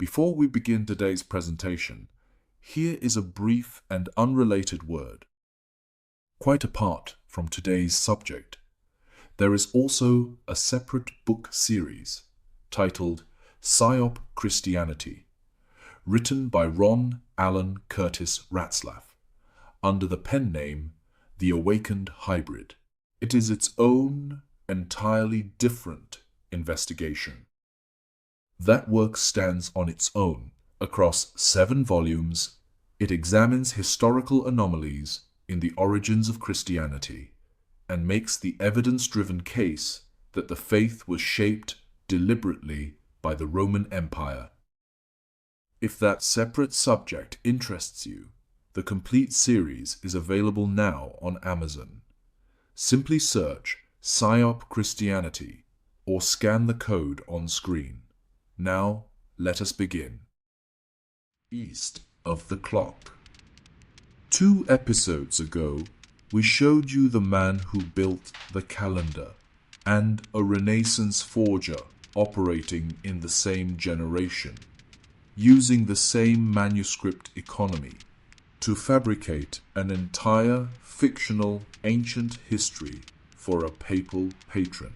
Before we begin today's presentation, here is a brief and unrelated word. Quite apart from today's subject, there is also a separate book series titled Psyop Christianity, written by Ron Allen Curtis Ratzlaff, under the pen name The Awakened Hybrid. It is its own, entirely different investigation. That work stands on its own. Across 7 volumes, it examines historical anomalies in the origins of Christianity and makes the evidence-driven case that the faith was shaped deliberately by the Roman Empire. If that separate subject interests you, the complete series is available now on Amazon. Simply search Psyop Christianity or scan the code on screen. Now, let us begin. East of the Clock. 2 episodes ago, we showed you the man who built the calendar and a Renaissance forger operating in the same generation, using the same manuscript economy to fabricate an entire fictional ancient history for a papal patron.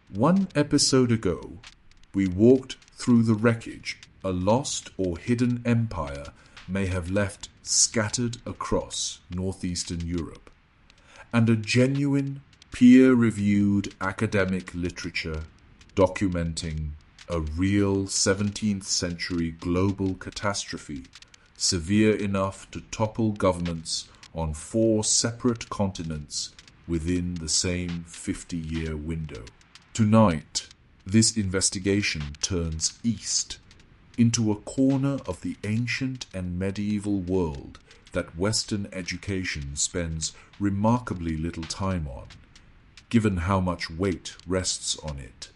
1 episode ago, we walked through the wreckage a lost or hidden empire may have left scattered across Northeastern Europe, and a genuine, peer-reviewed academic literature documenting a real 17th century global catastrophe severe enough to topple governments on 4 separate continents within the same 50-year window. Tonight, this investigation turns east into a corner of the ancient and medieval world that Western education spends remarkably little time on, given how much weight rests on it.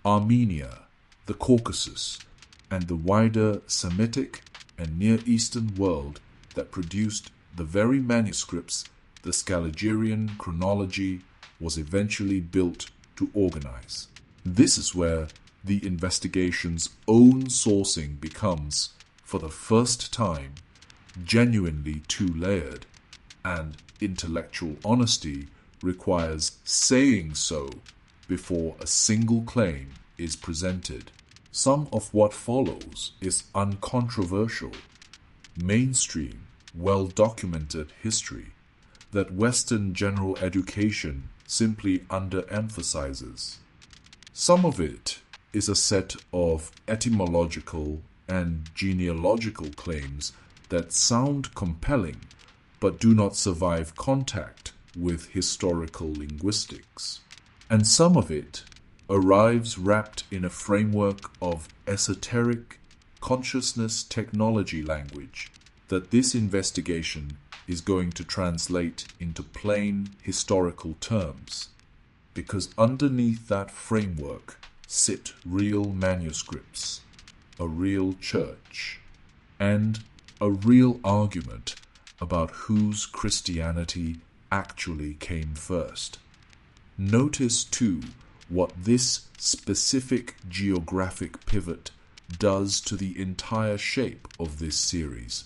Armenia, the Caucasus, and the wider Semitic and Near Eastern world that produced the very manuscripts the Scaligerian Chronology was eventually built to organize. This is where the investigation's own sourcing becomes, for the first time, genuinely 2-layered, and intellectual honesty requires saying so before a single claim is presented. Some of what follows is uncontroversial, mainstream, well-documented history that Western general education simply underemphasizes. Some of it is a set of etymological and genealogical claims that sound compelling but do not survive contact with historical linguistics. And some of it arrives wrapped in a framework of esoteric consciousness technology language that this investigation is going to translate into plain historical terms, because underneath that framework sit real manuscripts, a real church, and a real argument about whose Christianity actually came first. Notice, too, what this specific geographic pivot does to the entire shape of this series.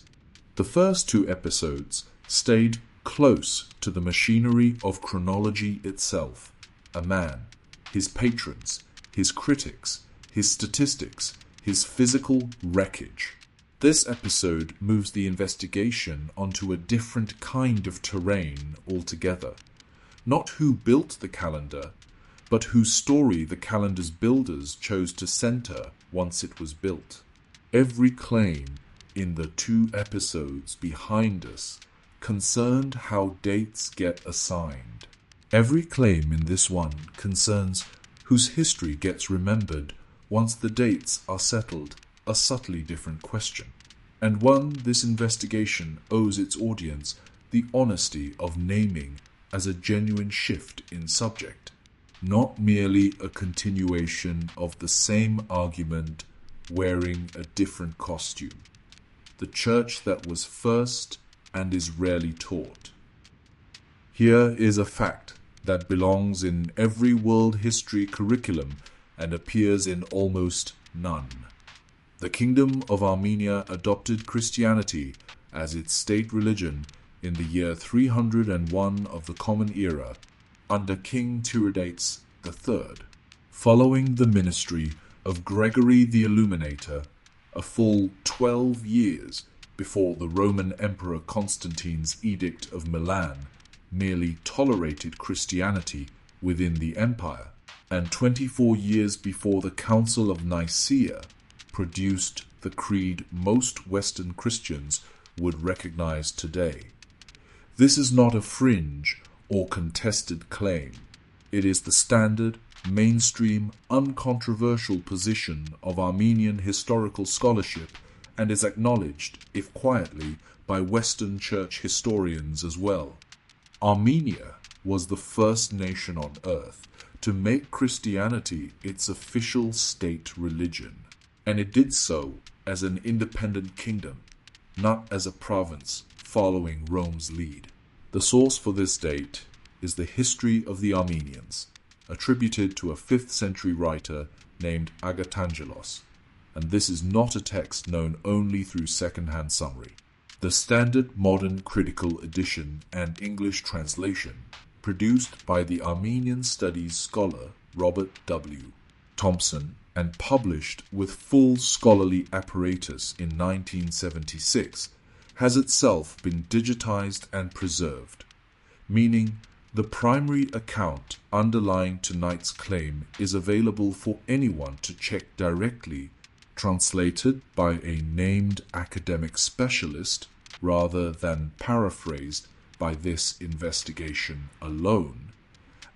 The first 2 episodes stayed close to the machinery of chronology itself. A man, his patrons, his critics, his statistics, his physical wreckage. This episode moves the investigation onto a different kind of terrain altogether. Not who built the calendar, but whose story the calendar's builders chose to center once it was built. Every claim in the 2 episodes behind us concerned how dates get assigned. Every claim in this one concerns whose history gets remembered once the dates are settled, a subtly different question, and one this investigation owes its audience the honesty of naming as a genuine shift in subject, not merely a continuation of the same argument wearing a different costume. The church that was first and is rarely taught. Here is a fact that belongs in every world history curriculum and appears in almost none. The Kingdom of Armenia adopted Christianity as its state religion in the year 301 of the Common Era under King Tiridates III, following the ministry of Gregory the Illuminator, a full 12 years before the Roman Emperor Constantine's Edict of Milan merely tolerated Christianity within the empire, and 24 years before the Council of Nicaea produced the creed most Western Christians would recognize today. This is not a fringe or contested claim. It is the standard, mainstream, uncontroversial position of Armenian historical scholarship and is acknowledged, if quietly, by Western church historians as well. Armenia was the first nation on earth to make Christianity its official state religion, and it did so as an independent kingdom, not as a province following Rome's lead. The source for this date is the History of the Armenians, attributed to a 5th century writer named Agatangelos, and this is not a text known only through second-hand summary. The standard modern critical edition and English translation, produced by the Armenian studies scholar Robert W. Thompson and published with full scholarly apparatus in 1976, has itself been digitized and preserved, meaning the primary account underlying tonight's claim is available for anyone to check directly, translated by a named academic specialist rather than paraphrased by this investigation alone,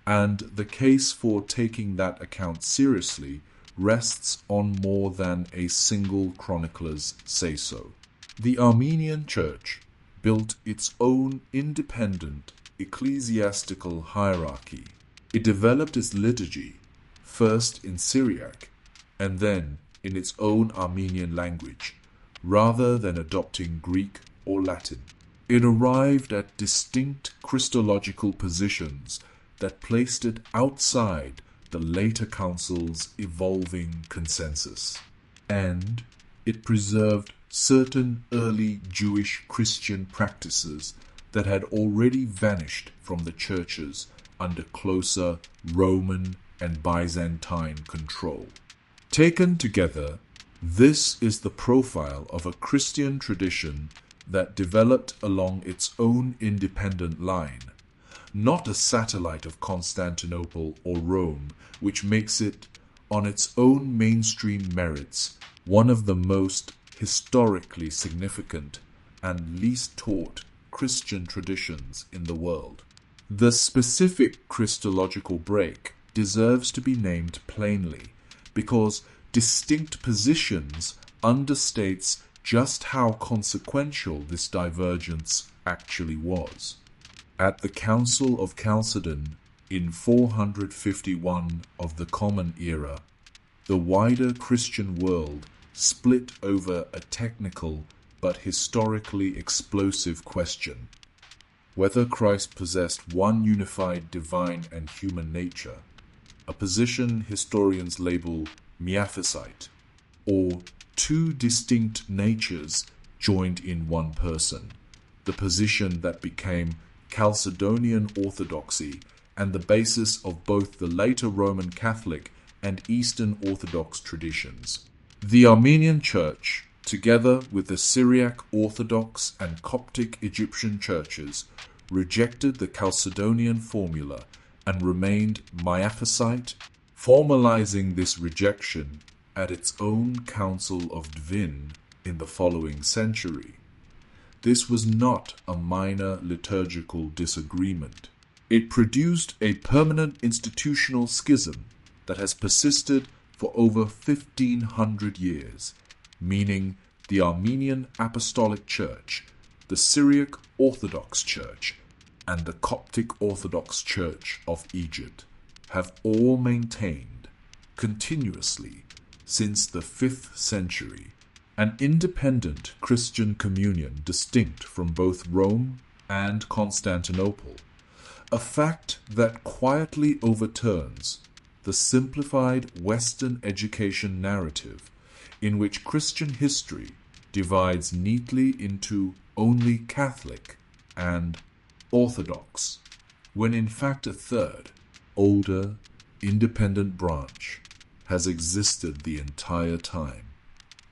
and the case for taking that account seriously rests on more than a single chronicler's say-so. The Armenian Church built its own independent ecclesiastical hierarchy. It developed its liturgy, first in Syriac and then in its own Armenian language, rather than adopting Greek or Latin. It arrived at distinct Christological positions that placed it outside the later council's evolving consensus, and it preserved certain early Jewish Christian practices that had already vanished from the churches under closer Roman and Byzantine control. Taken together, this is the profile of a Christian tradition that developed along its own independent line, not a satellite of Constantinople or Rome, which makes it, on its own mainstream merits, one of the most historically significant and least taught Christian traditions in the world. The specific Christological break deserves to be named plainly, because distinct positions understates just how consequential this divergence actually was. At the Council of Chalcedon in 451 of the Common Era, the wider Christian world split over a technical but historically explosive question: whether Christ possessed one unified divine and human nature, a position historians label miaphysite, or two distinct natures joined in one person, the position that became Chalcedonian orthodoxy and the basis of both the later Roman Catholic and Eastern Orthodox traditions. The Armenian Church, together with the Syriac Orthodox and Coptic Egyptian churches, rejected the Chalcedonian formula and remained miaphysite, formalizing this rejection at its own Council of Dvin in the following century. This was not a minor liturgical disagreement. It produced a permanent institutional schism that has persisted for over 1,500 years, meaning the Armenian Apostolic Church, the Syriac Orthodox Church, and the Coptic Orthodox Church of Egypt have all maintained continuously since the 5th century an independent Christian communion distinct from both Rome and Constantinople, a fact that quietly overturns the simplified Western education narrative in which Christian history divides neatly into only Catholic and Orthodox, when in fact a third, older, independent branch has existed the entire time,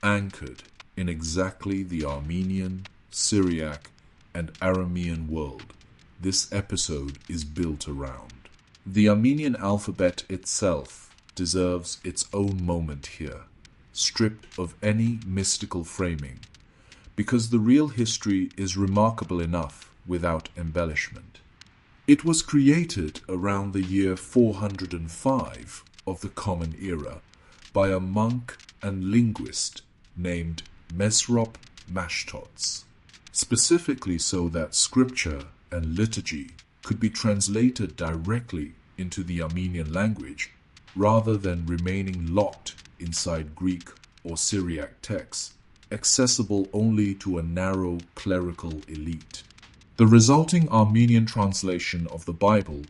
anchored in exactly the Armenian, Syriac, and Aramean world this episode is built around. The Armenian alphabet itself deserves its own moment here, stripped of any mystical framing, because the real history is remarkable enough without embellishment. It was created around the year 405 of the Common Era by a monk and linguist named Mesrop Mashtots, specifically so that scripture and liturgy could be translated directly into the Armenian language rather than remaining locked inside Greek or Syriac texts, accessible only to a narrow clerical elite. The resulting Armenian translation of the Bible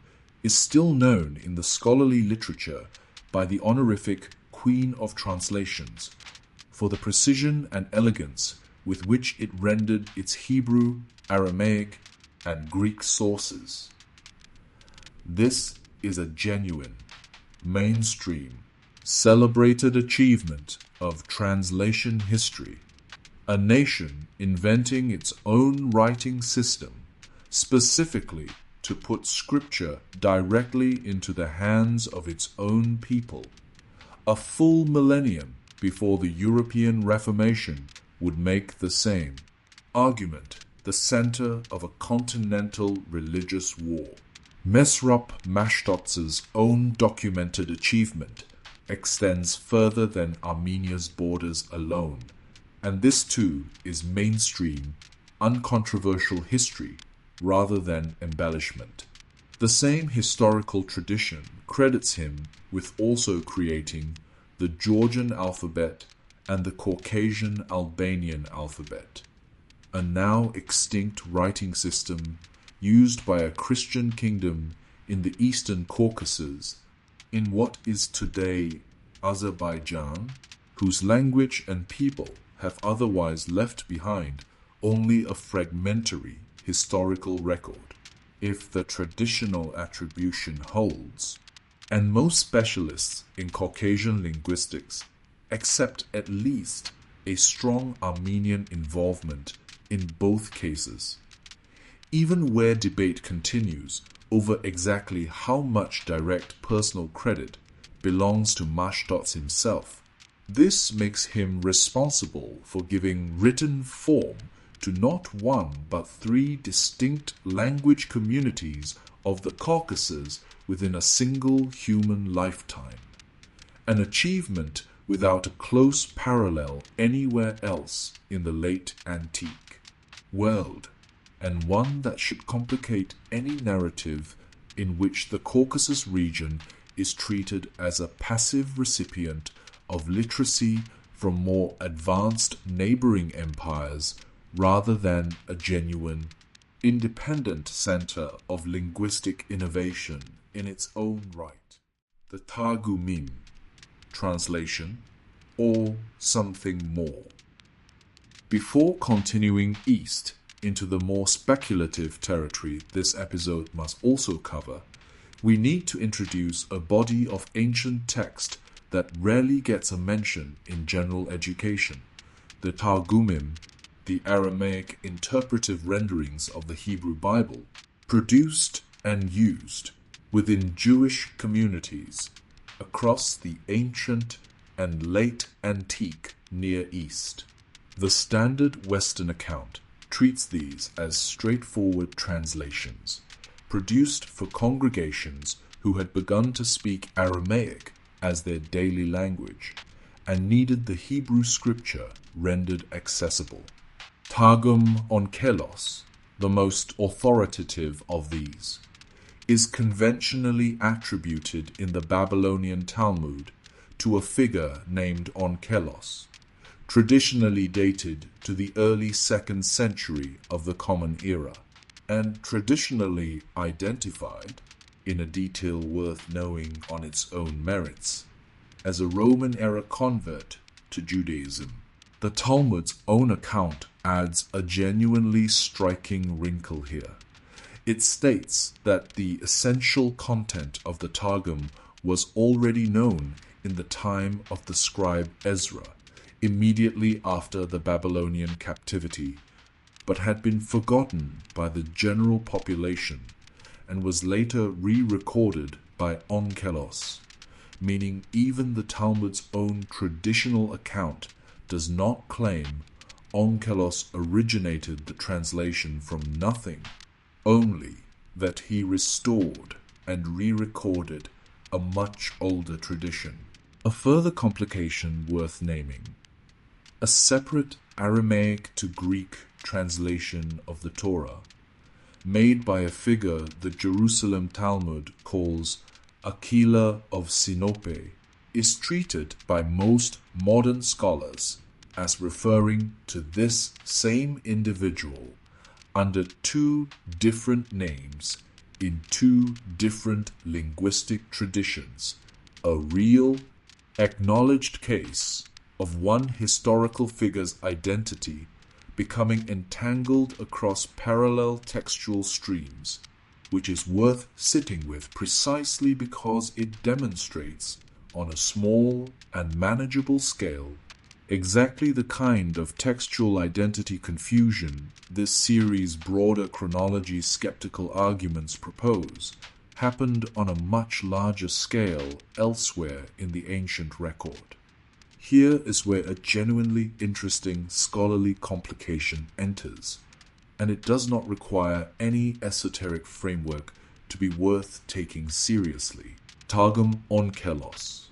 is still known in the scholarly literature by the honorific Queen of Translations for the precision and elegance with which it rendered its Hebrew, Aramaic, and Greek sources. This is a genuine, mainstream, celebrated achievement of translation history, a nation inventing its own writing system specifically to put scripture directly into the hands of its own people, a full millennium before the European Reformation would make the same argument the center of a continental religious war. Mesrop Mashtots' own documented achievement extends further than Armenia's borders alone, and this too is mainstream, uncontroversial history rather than embellishment. The same historical tradition credits him with also creating the Georgian alphabet and the Caucasian Albanian alphabet, a now extinct writing system used by a Christian kingdom in the Eastern Caucasus, in what is today Azerbaijan, whose language and people have otherwise left behind only a fragmentary historical record, if the traditional attribution holds. And most specialists in Caucasian linguistics accept at least a strong Armenian involvement in both cases. Even where debate continues over exactly how much direct personal credit belongs to Mashtots himself, this makes him responsible for giving written form to not one but three distinct language communities of the Caucasus within a single human lifetime, an achievement without a close parallel anywhere else in the late antique world, and one that should complicate any narrative in which the Caucasus region is treated as a passive recipient of literacy from more advanced neighboring empires rather than a genuine, independent center of linguistic innovation in its own right. The Targumim, translation, or something more. Before continuing east into the more speculative territory this episode must also cover, we need to introduce a body of ancient text that rarely gets a mention in general education, the Targumim, the Aramaic interpretive renderings of the Hebrew Bible, produced and used within Jewish communities across the ancient and late antique Near East. The standard Western account treats these as straightforward translations, produced for congregations who had begun to speak Aramaic as their daily language and needed the Hebrew scripture rendered accessible. Targum Onkelos, the most authoritative of these, is conventionally attributed in the Babylonian Talmud to a figure named Onkelos, traditionally dated to the early 2nd century of the Common Era, and traditionally identified, in a detail worth knowing on its own merits, as a Roman-era convert to Judaism. The Talmud's own account adds a genuinely striking wrinkle here. It states that the essential content of the Targum was already known in the time of the scribe Ezra, immediately after the Babylonian captivity, but had been forgotten by the general population and was later re-recorded by onkelos, meaning even the Talmud's own traditional account does not claim onkelos originated the translation from nothing, only that he restored and re-recorded a much older tradition. A further complication worth naming: a separate Aramaic to Greek translation of the Torah, made by a figure the Jerusalem Talmud calls Aquila of Sinope, is treated by most modern scholars as referring to this same individual under two different names in two different linguistic traditions, a real, acknowledged case of one historical figure's identity becoming entangled across parallel textual streams, which is worth sitting with precisely because it demonstrates, on a small and manageable scale, exactly the kind of textual identity confusion this series' broader chronology skeptical arguments propose happened on a much larger scale elsewhere in the ancient record. Here is where a genuinely interesting scholarly complication enters, and it does not require any esoteric framework to be worth taking seriously. Targum onkelos.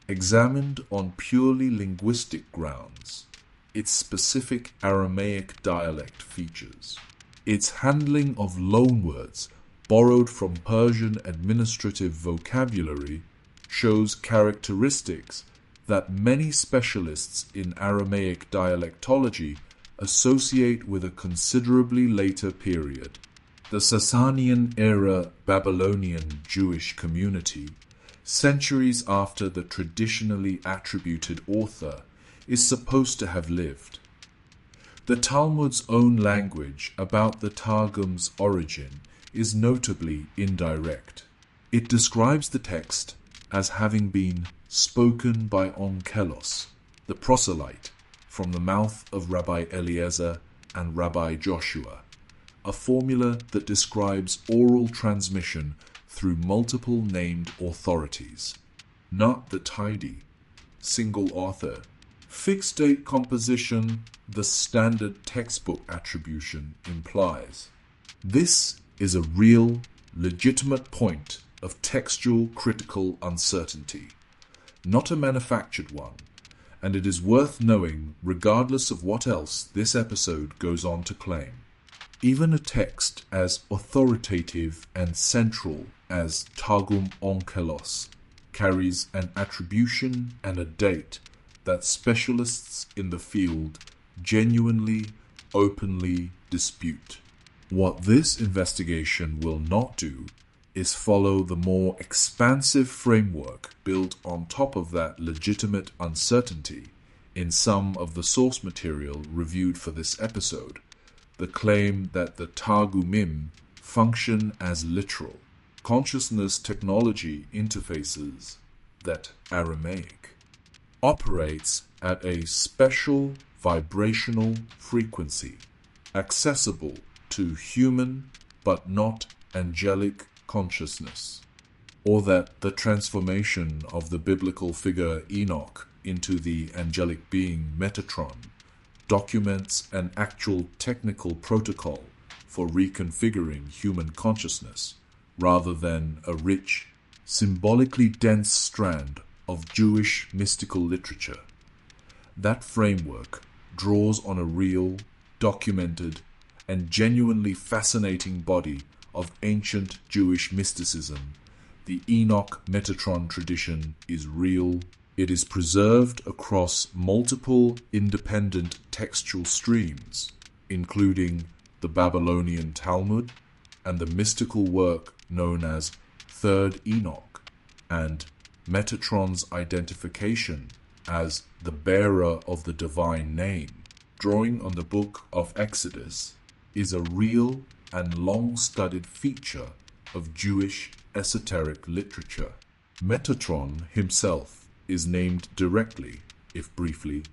Examined on purely linguistic grounds, its specific Aramaic dialect features, its handling of loanwords borrowed from Persian administrative vocabulary shows characteristics that many specialists in Aramaic dialectology associate with a considerably later period. The Sasanian-era Babylonian Jewish community, centuries after the traditionally attributed author, is supposed to have lived. The Talmud's own language about the Targum's origin is notably indirect. It describes the text as having been spoken by onkelos, the proselyte, from the mouth of Rabbi Eliezer and Rabbi Joshua, a formula that describes oral transmission through multiple named authorities, not the tidy, single author, fixed date composition the standard textbook attribution implies. This is a real, legitimate point of textual critical uncertainty, not a manufactured one, and it is worth knowing regardless of what else this episode goes on to claim. Even a text as authoritative and central as Targum onkelos carries an attribution and a date that specialists in the field genuinely, openly dispute. What this investigation will not do is follow the more expansive framework built on top of that legitimate uncertainty in some of the source material reviewed for this episode, the claim that the Targumim function as literal consciousness technology interfaces, that Aramaic operates at a special vibrational frequency accessible to human but not angelic consciousness, or that the transformation of the biblical figure Enoch into the angelic being Metatron documents an actual technical protocol for reconfiguring human consciousness rather than a rich, symbolically dense strand of Jewish mystical literature. That framework draws on a real, documented, and genuinely fascinating body of ancient Jewish mysticism. The Enoch Metatron tradition is real. It is preserved across multiple independent textual streams, including the Babylonian Talmud and the mystical work known as Third Enoch, and Metatron's identification as the bearer of the divine name, drawing on the book of Exodus, is a real and long-studied feature of Jewish esoteric literature. Metatron himself is named directly, if briefly,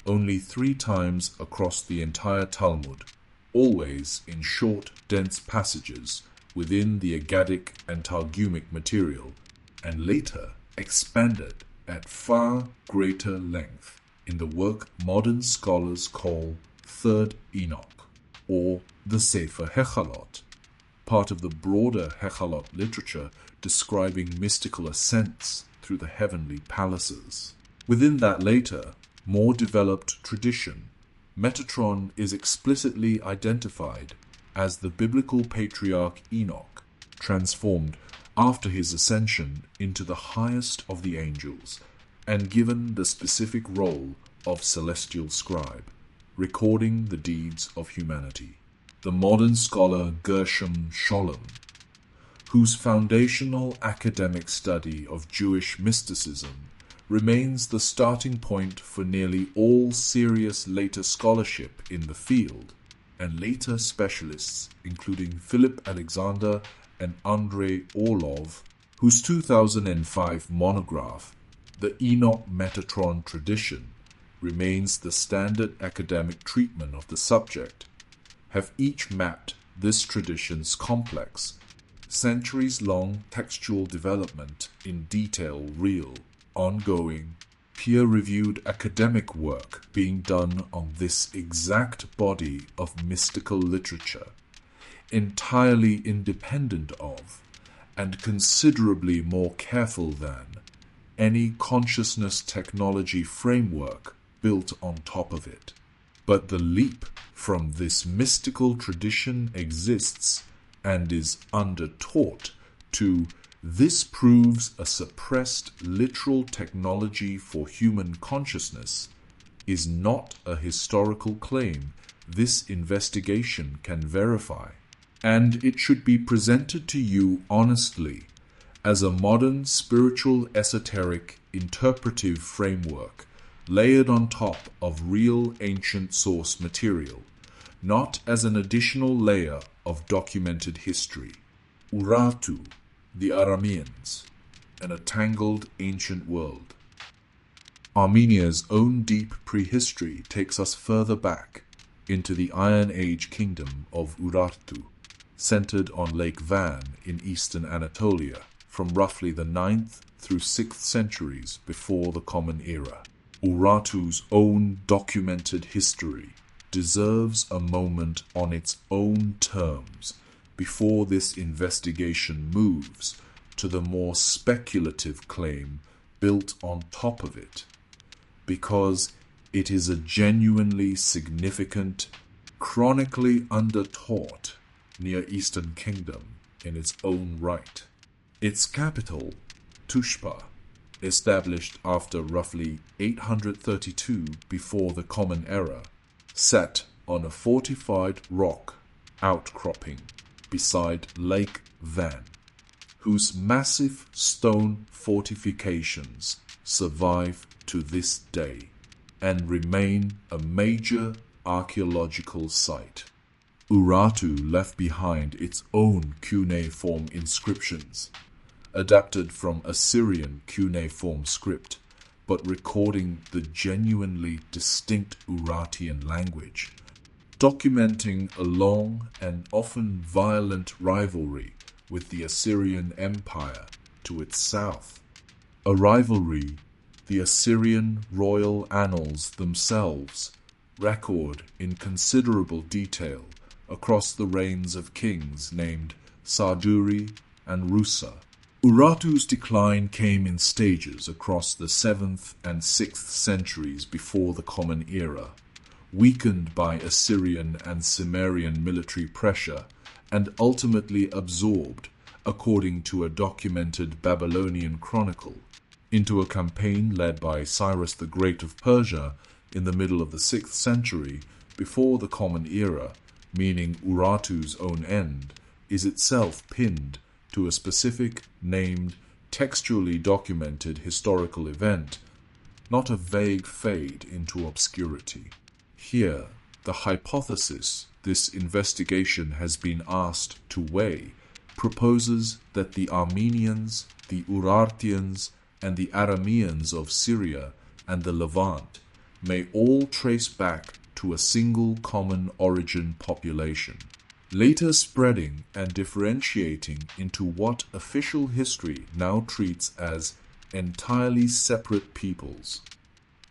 only 3 times across the entire Talmud, always in short, dense passages within the Aggadic and Targumic material, and later expanded at far greater length in the work modern scholars call Third Enoch, or the Sefer Hechalot, part of the broader Hechalot literature describing mystical ascents through the heavenly palaces. Within that later, more developed tradition, Metatron is explicitly identified as the biblical patriarch Enoch, transformed after his ascension into the highest of the angels, and given the specific role of celestial scribe, recording the deeds of humanity. The modern scholar Gershom Scholem, whose foundational academic study of Jewish mysticism remains the starting point for nearly all serious later scholarship in the field, and later specialists including Philip Alexander and Andrei Orlov, whose 2005 monograph, The Enoch Metatron Tradition, remains the standard academic treatment of the subject, have each mapped this tradition's complex, centuries-long textual development in detail real, ongoing, peer-reviewed academic work being done on this exact body of mystical literature, entirely independent of, and considerably more careful than, any consciousness technology framework built on top of it. But the leap from this mystical tradition exists and is undertaught to this proves a suppressed literal technology for human consciousness is not a historical claim this investigation can verify, and it should be presented to you honestly as a modern spiritual esoteric interpretive framework layered on top of real ancient source material, not as an additional layer of documented history. Urartu, the Arameans, and a tangled ancient world. Armenia's own deep prehistory takes us further back into the Iron Age kingdom of Urartu, centered on Lake Van in eastern Anatolia from roughly the 9th through 6th centuries before the Common Era. Urartu's own documented history deserves a moment on its own terms before this investigation moves to the more speculative claim built on top of it, because it is a genuinely significant, chronically undertaught Near Eastern kingdom in its own right. Its capital, Tushpa, established after roughly 832 before the Common Era, sat on a fortified rock outcropping beside Lake Van, whose massive stone fortifications survive to this day and remain a major archaeological site. Urartu left behind its own cuneiform inscriptions, adapted from Assyrian cuneiform script, but recording the genuinely distinct Urartian language, documenting a long and often violent rivalry with the Assyrian Empire to its south, a rivalry the Assyrian royal annals themselves record in considerable detail across the reigns of kings named Sarduri and Rusa. Urartu's decline came in stages across the 7th and 6th centuries before the Common Era, weakened by Assyrian and Sumerian military pressure and ultimately absorbed, according to a documented Babylonian chronicle, into a campaign led by Cyrus the Great of Persia in the middle of the 6th century before the Common Era, meaning Urartu's own end, is itself pinned to a specific, named, textually documented historical event not a vague fade into obscurity. Here, the hypothesis this investigation has been asked to weigh proposes that the Armenians, the Urartians, and the Arameans of Syria and the Levant may all trace back to a single common origin population, later spreading and differentiating into what official history now treats as entirely separate peoples.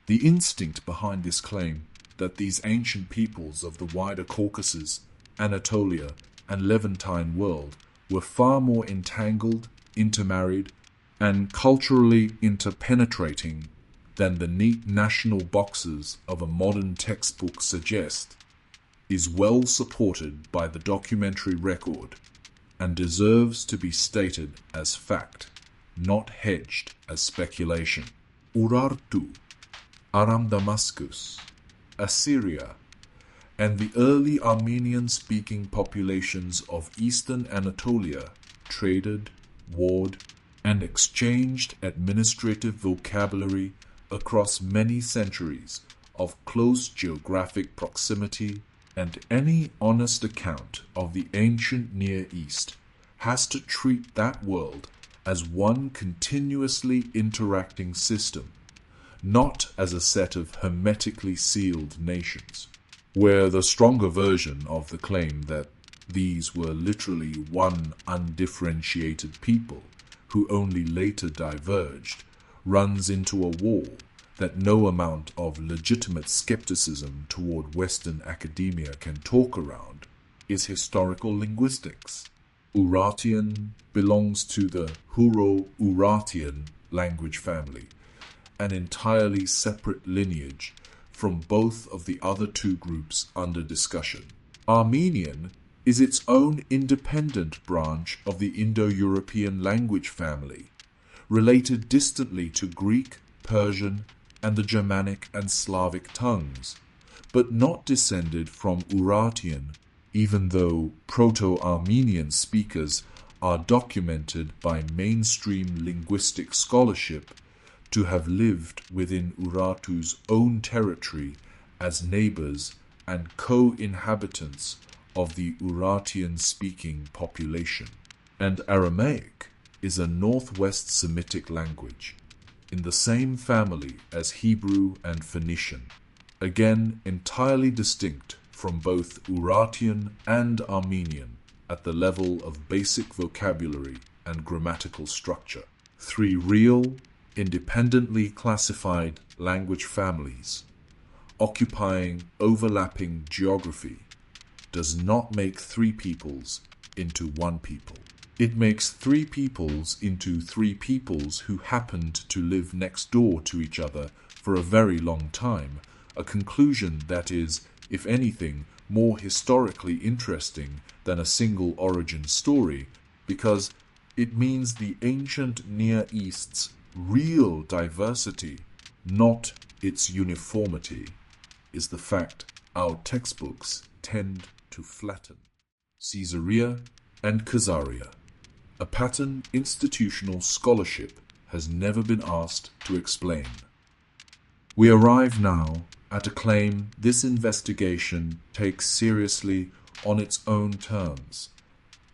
The instinct behind this claim that these ancient peoples of the wider Caucasus, Anatolia, and Levantine world were far more entangled, intermarried, and culturally interpenetrating than the neat national boxes of a modern textbook suggest, is well supported by the documentary record and deserves to be stated as fact, not hedged as speculation. Urartu, Aram Damascus, Assyria, and the early Armenian-speaking populations of eastern Anatolia traded, warred, and exchanged administrative vocabulary across many centuries of close geographic proximity, and any honest account of the ancient Near East has to treat that world as one continuously interacting system, not as a set of hermetically sealed nations, where the stronger version of the claim that these were literally one undifferentiated people who only later diverged runs into a wall that no amount of legitimate skepticism toward Western academia can talk around is historical linguistics. Urartian belongs to the Hurro-Urartian language family, an entirely separate lineage from both of the other two groups under discussion. Armenian is its own independent branch of the Indo-European language family, related distantly to Greek, Persian, and the Germanic and Slavic tongues, but not descended from Urartian, even though Proto-Armenian speakers are documented by mainstream linguistic scholarship to have lived within Urartu's own territory as neighbors and co-inhabitants of the Urartian-speaking population. And Aramaic is a Northwest Semitic language, in the same family as Hebrew and Phoenician, again entirely distinct from both Urartian and Armenian at the level of basic vocabulary and grammatical structure. Three real, independently classified language families, occupying overlapping geography, does not make three peoples into one people. It makes three peoples into three peoples who happened to live next door to each other for a very long time, a conclusion that is, if anything, more historically interesting than a single origin story, because it means the ancient Near East's real diversity, not its uniformity, is the fact our textbooks tend to flatten. Caesarea and Khazaria, a pattern institutional scholarship has never been asked to explain. We arrive now at a claim this investigation takes seriously on its own terms,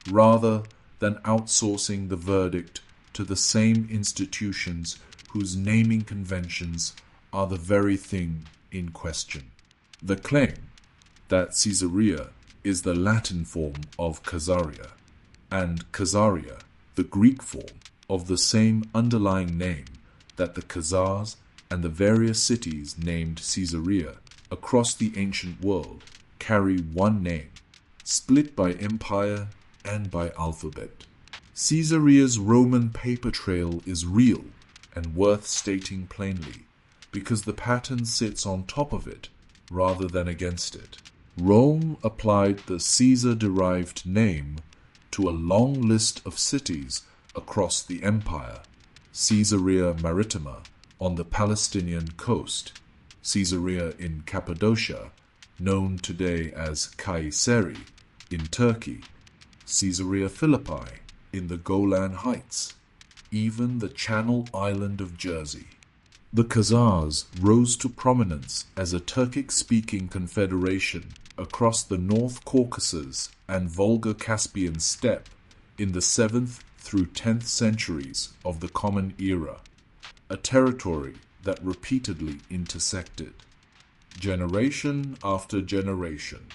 rather than outsourcing the verdict to the same institutions whose naming conventions are the very thing in question. The claim that Caesarea is the Latin form of Khazaria, and Khazaria the Greek form of the same underlying name that the Khazars and the various cities named Caesarea across the ancient world carry one name, split by empire and by alphabet. Caesarea's Roman paper trail is real and worth stating plainly, because the pattern sits on top of it rather than against it. Rome applied the Caesar-derived name to a long list of cities across the empire: Caesarea Maritima on the Palestinian coast, Caesarea in Cappadocia, known today as Kayseri in Turkey, Caesarea Philippi in the Golan Heights, even the Channel Island of Jersey. The Khazars rose to prominence as a Turkic-speaking confederation across the North Caucasus and Volga-Caspian steppe in the 7th through 10th centuries of the Common Era, a territory that repeatedly intersected, generation after generation,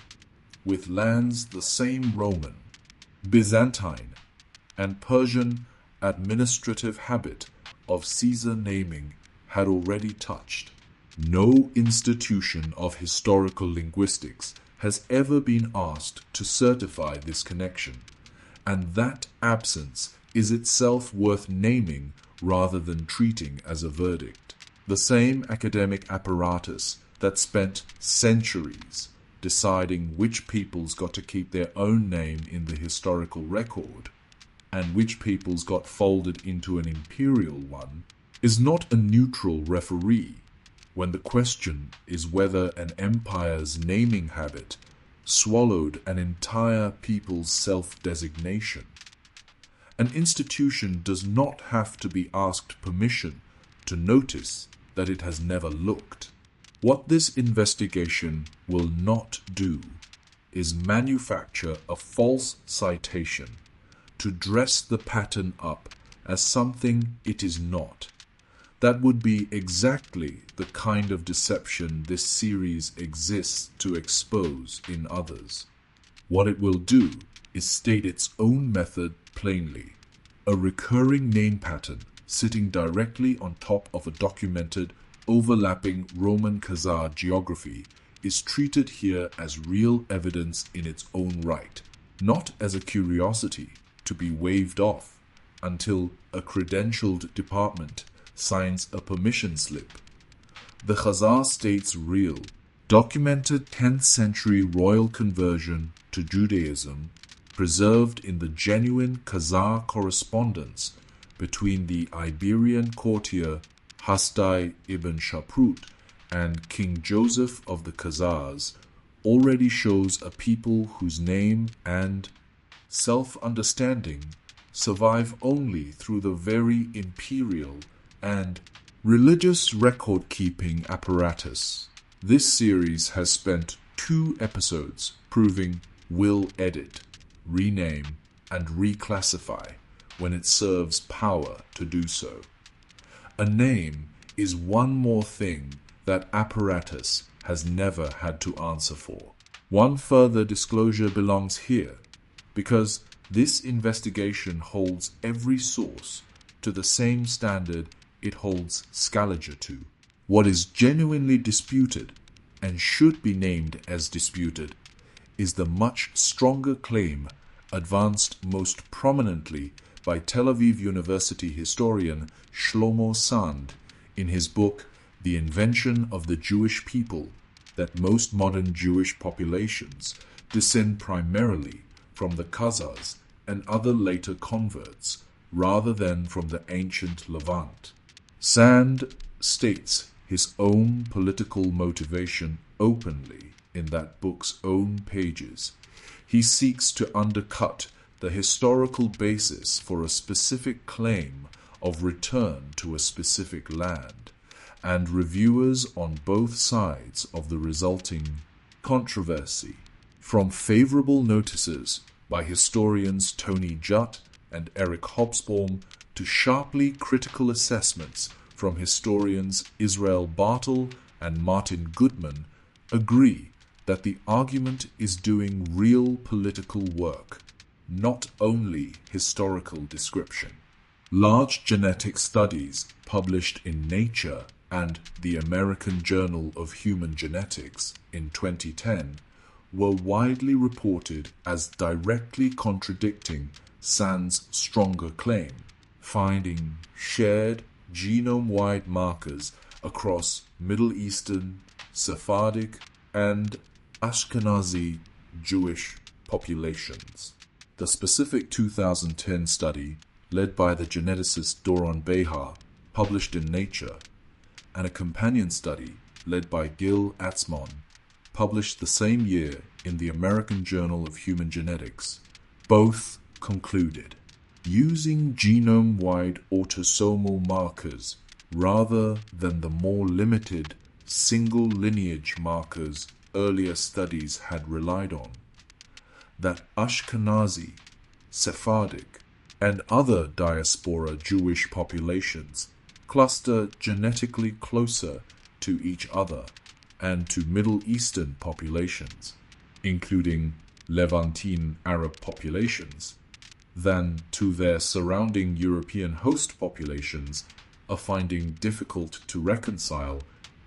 with lands the same Roman, Byzantine, and Persian administrative habit of Caesar naming had already touched. No institution of historical linguistics has ever been asked to certify this connection, and that absence is itself worth naming rather than treating as a verdict. The same academic apparatus that spent centuries deciding which peoples got to keep their own name in the historical record and which peoples got folded into an imperial one is not a neutral referee when the question is whether an empire's naming habit swallowed an entire people's self-designation. An institution does not have to be asked permission to notice that it has never looked. What this investigation will not do is manufacture a false citation to dress the pattern up as something it is not. That would be exactly the kind of deception this series exists to expose in others. What it will do is state its own method plainly. A recurring name pattern sitting directly on top of a documented, overlapping Roman Khazar geography is treated here as real evidence in its own right, not as a curiosity to be waved off until a credentialed department signs a permission slip. The Khazar state's real, documented 10th century royal conversion to Judaism, preserved in the genuine Khazar correspondence between the Iberian courtier Hasdai ibn Shaprut and King Joseph of the Khazars, already shows a people whose name and self-understanding survive only through the very imperial and religious record-keeping apparatus. This series has spent 2 episodes proving will edit, rename, and reclassify when it serves power to do so. A name is one more thing that apparatus has never had to answer for. One further disclosure belongs here, because this investigation holds every source to the same standard it holds Scaliger to. What is genuinely disputed, and should be named as disputed, is the much stronger claim advanced most prominently by Tel Aviv University historian Shlomo Sand in his book The Invention of the Jewish People, that most modern Jewish populations descend primarily from the Khazars and other later converts, rather than from the ancient Levant. Sand states his own political motivation openly in that book's own pages. He seeks to undercut the historical basis for a specific claim of return to a specific land, and reviewers on both sides of the resulting controversy, from favorable notices by historians Tony Judt and Eric Hobsbawm to sharply critical assessments from historians Israel Bartle and Martin Goodman, agree that the argument is doing real political work, not only historical description. Large genetic studies published in Nature and the American Journal of Human Genetics in 2010 were widely reported as directly contradicting Sand's stronger claim, finding shared genome-wide markers across Middle Eastern, Sephardic, and Ashkenazi Jewish populations. The specific 2010 study, led by the geneticist Doron Behar, published in Nature, and a companion study led by Gil Atzmon, published the same year in the American Journal of Human Genetics, both concluded using genome-wide autosomal markers rather than the more limited single lineage markers earlier studies had relied on. That Ashkenazi, Sephardic, and other diaspora Jewish populations cluster genetically closer to each other and to Middle Eastern populations, including Levantine Arab populations, than to their surrounding European host populations are finding difficult to reconcile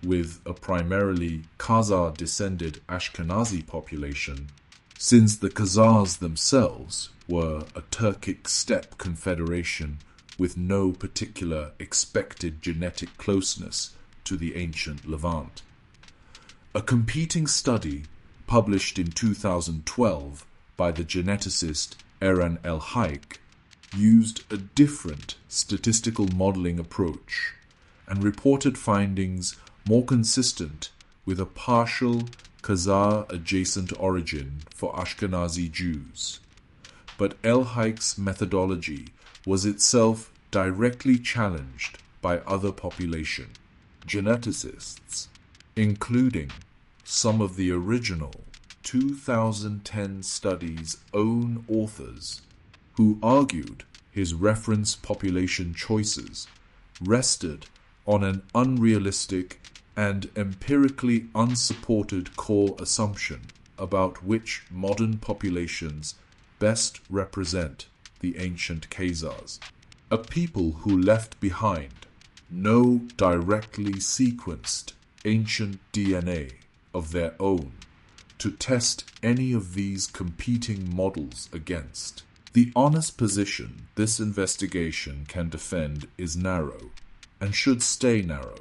with a primarily Khazar-descended Ashkenazi population, since the Khazars themselves were a Turkic steppe confederation with no particular expected genetic closeness to the ancient Levant. A competing study published in 2012 by the geneticist Eren El-Haik used a different statistical modeling approach and reported findings more consistent with a partial Khazar-adjacent origin for Ashkenazi Jews. But El-Haik's methodology was itself directly challenged by other population geneticists, including some of the original 2010 study's own authors, who argued his reference population choices rested on an unrealistic and empirically unsupported core assumption about which modern populations best represent the ancient Khazars, a people who left behind no directly sequenced ancient DNA of their own to test any of these competing models against. The honest position this investigation can defend is narrow, and should stay narrow.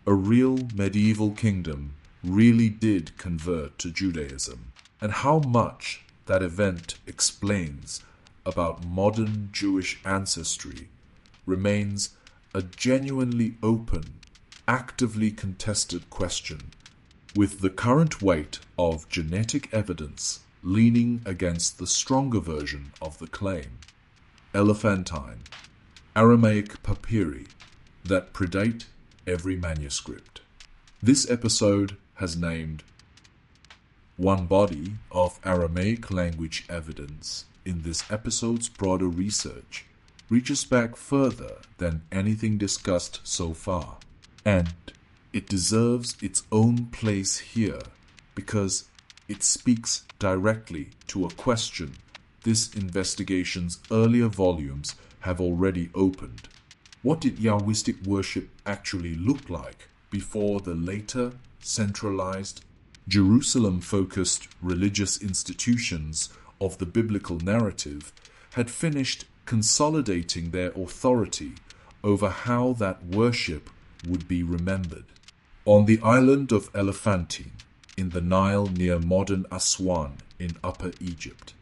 A real medieval kingdom really did convert to Judaism, and how much that event explains about modern Jewish ancestry remains a genuinely open, actively contested question, with the current weight of genetic evidence leaning against the stronger version of the claim, elephantine, Aramaic papyri that predate every manuscript. This episode has named one body of Aramaic language evidence in this episode's broader research reaches back further than anything discussed so far, and it deserves its own place here because it speaks directly to a question this investigation's earlier volumes have already opened. What did Yahwistic worship actually look like before the later centralized, Jerusalem-focused religious institutions of the biblical narrative had finished consolidating their authority over how that worship would be remembered? On the island of Elephantine, in the Nile near modern Aswan in Upper Egypt,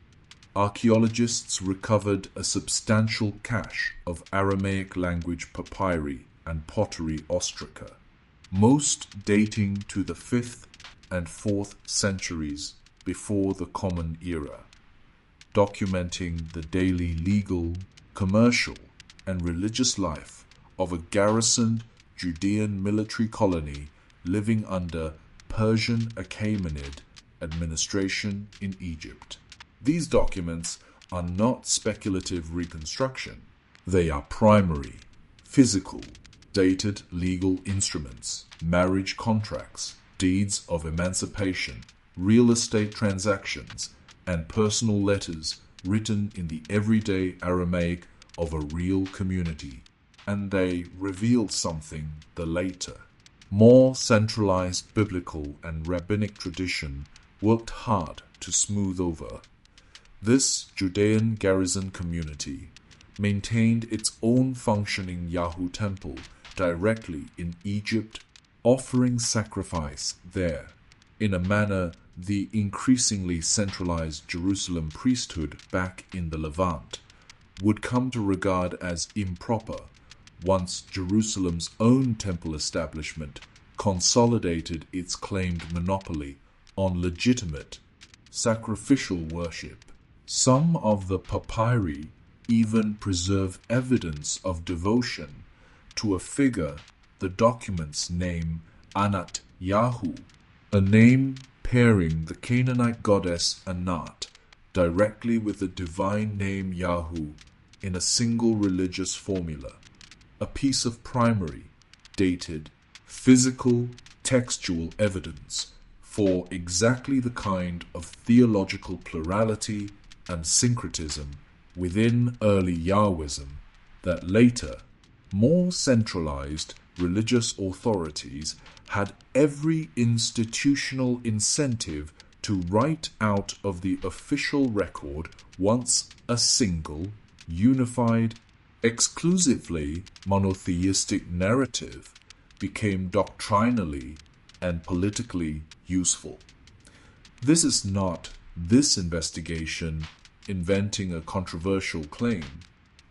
archaeologists recovered a substantial cache of Aramaic language papyri and pottery ostraca, most dating to the 5th and 4th centuries before the Common Era, documenting the daily legal, commercial, and religious life of a garrisoned Judean military colony living under Persian Achaemenid administration in Egypt. These documents are not speculative reconstruction. They are primary, physical, dated legal instruments, marriage contracts, deeds of emancipation, real estate transactions, and personal letters written in the everyday Aramaic of a real community. And they revealed something the later, more centralized biblical and rabbinic tradition worked hard to smooth over. This Judean garrison community maintained its own functioning Yahu temple directly in Egypt, offering sacrifice there in a manner the increasingly centralized Jerusalem priesthood back in the Levant would come to regard as improper once Jerusalem's own temple establishment consolidated its claimed monopoly on legitimate sacrificial worship. Some of the papyri even preserve evidence of devotion to a figure the documents name Anat Yahu, a name pairing the Canaanite goddess Anat directly with the divine name Yahu in a single religious formula, a piece of primary, dated, physical, textual evidence for exactly the kind of theological plurality and syncretism within early Yahwism that later, more centralized religious authorities had every institutional incentive to write out of the official record once a single, unified, exclusively monotheistic narrative became doctrinally and politically useful. This is not this investigation inventing a controversial claim.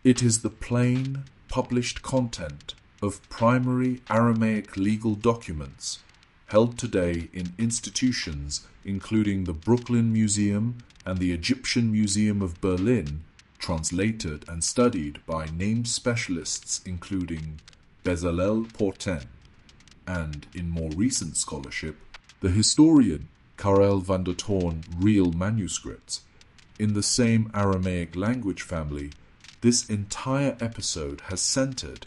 It is the plain, published content of primary Aramaic legal documents held today in institutions including the Brooklyn Museum and the Egyptian Museum of Berlin, translated and studied by named specialists including Bezalel Porten, and in more recent scholarship, the historian Karel van der Toorn real manuscripts. In the same Aramaic language family, this entire episode has centered,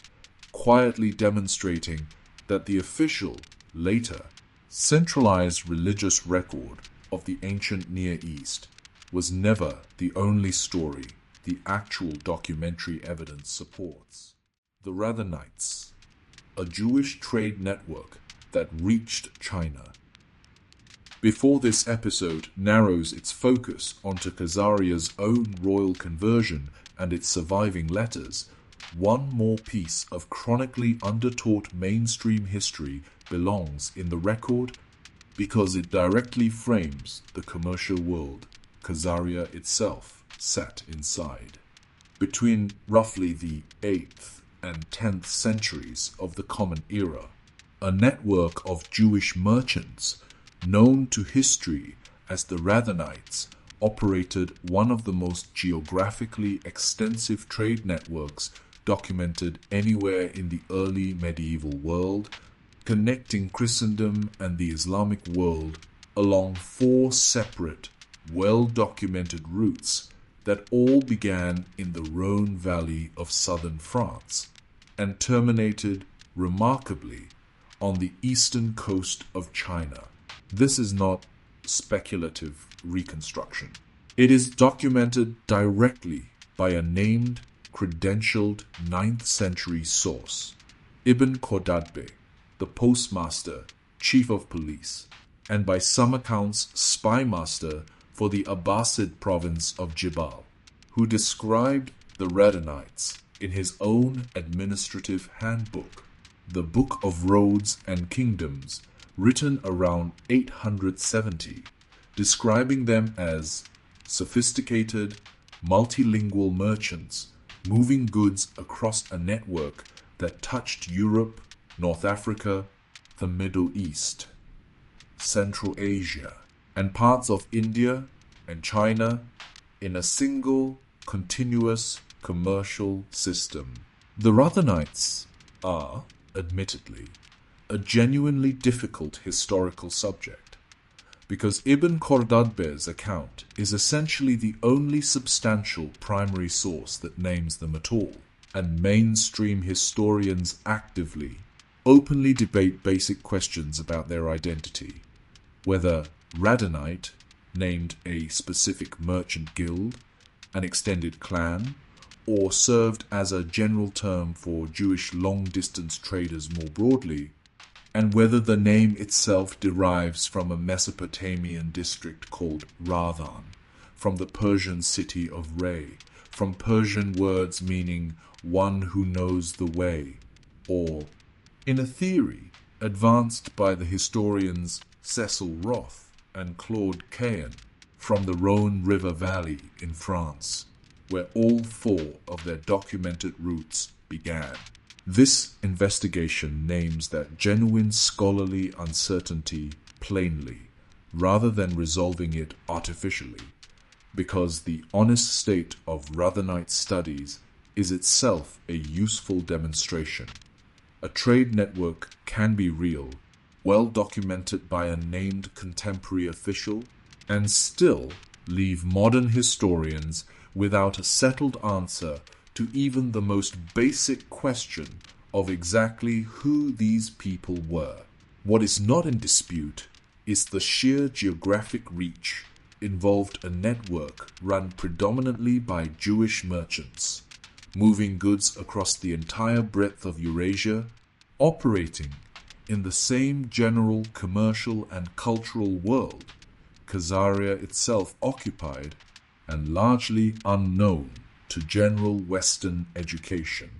quietly demonstrating that the official, later, centralized religious record of the ancient Near East was never the only story the actual documentary evidence supports. The Rathenites, a Jewish trade network that reached China. Before this episode narrows its focus onto Khazaria's own royal conversion and its surviving letters, one more piece of chronically undertaught mainstream history belongs in the record because it directly frames the commercial world Khazaria itself sat inside. Between roughly the 8th and 10th centuries of the Common Era, a network of Jewish merchants known to history as the Rathenites operated one of the most geographically extensive trade networks documented anywhere in the early medieval world, connecting Christendom and the Islamic world along 4 separate, well-documented routes that all began in the Rhone Valley of southern France and terminated, remarkably, on the eastern coast of China. This is not speculative reconstruction. It is documented directly by a named, credentialed 9th century source, Ibn Khordadbeh, the postmaster, chief of police, and by some accounts spymaster for the Abbasid province of Jibal, who described the Rathenites in his own administrative handbook, the Book of Roads and Kingdoms, written around 870, describing them as sophisticated, multilingual merchants moving goods across a network that touched Europe, North Africa, the Middle East, Central Asia, and parts of India and China in a single, continuous commercial system. The Rathenites are, admittedly, a genuinely difficult historical subject, because Ibn Khordadbeh's account is essentially the only substantial primary source that names them at all, and mainstream historians actively, openly debate basic questions about their identity, whether Radhanite named a specific merchant guild, an extended clan, or served as a general term for Jewish long-distance traders more broadly, and whether the name itself derives from a Mesopotamian district called Radhan, from the Persian city of Ray, from Persian words meaning one who knows the way, or, in a theory advanced by the historians Cecil Roth and Claude Cahen, from the Rhone River Valley in France, where all 4 of their documented routes began. This investigation names that genuine scholarly uncertainty plainly, rather than resolving it artificially, because the honest state of Rathanite studies is itself a useful demonstration A trade network can be real, well documented by a named contemporary official, and still leave modern historians without a settled answer to even the most basic question of exactly who these people were. What is not in dispute is the sheer geographic reach involved, a network run predominantly by Jewish merchants, moving goods across the entire breadth of Eurasia, operating in the same general commercial and cultural world Khazaria itself occupied, and largely unknown to general Western education,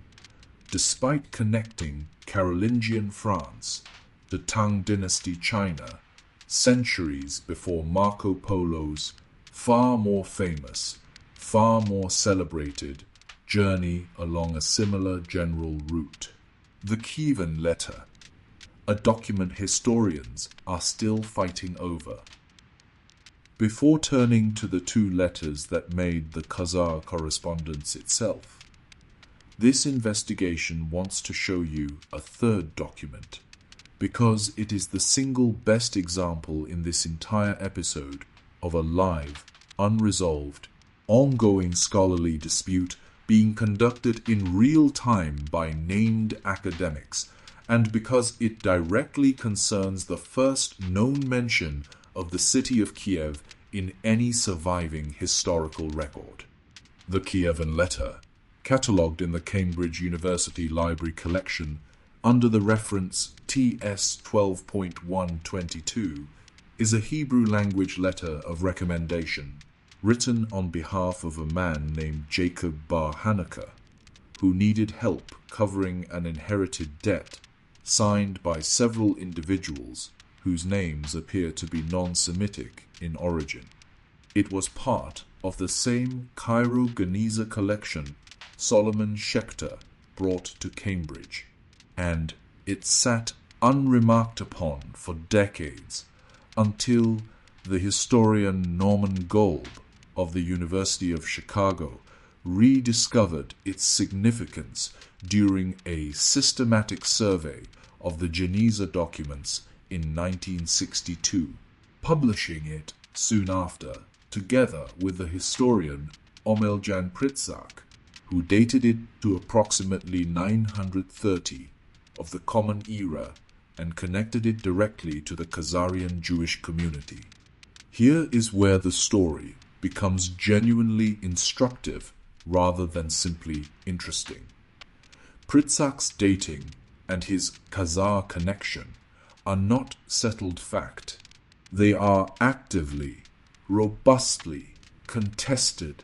despite connecting Carolingian France to Tang Dynasty China centuries before Marco Polo's far more famous, far more celebrated journey along a similar general route. The Kievan letter, a document historians are still fighting over. Before turning to the two letters that made the Khazar correspondence itself, this investigation wants to show you a third document, because it is the single best example in this entire episode of a live, unresolved, ongoing scholarly dispute being conducted in real time by named academics, and because it directly concerns the first known mention of the city of Kiev in any surviving historical record. The Kievan letter, catalogued in the Cambridge University Library collection under the reference TS 12.122, is a Hebrew language letter of recommendation written on behalf of a man named Jacob Bar Hanukkah, who needed help covering an inherited debt signed by several individuals whose names appear to be non-Semitic in origin. It was part of the same Cairo-Geniza collection Solomon Schechter brought to Cambridge, and it sat unremarked upon for decades until the historian Norman Golb of the University of Chicago rediscovered its significance during a systematic survey of the Geniza documents in 1962, publishing it soon after, together with the historian Omeljan Pritsak, who dated it to approximately 930 of the Common Era and connected it directly to the Khazarian Jewish community. Here is where the story becomes genuinely instructive rather than simply interesting. Pritsak's dating and his Khazar connection are not settled fact. They are actively, robustly contested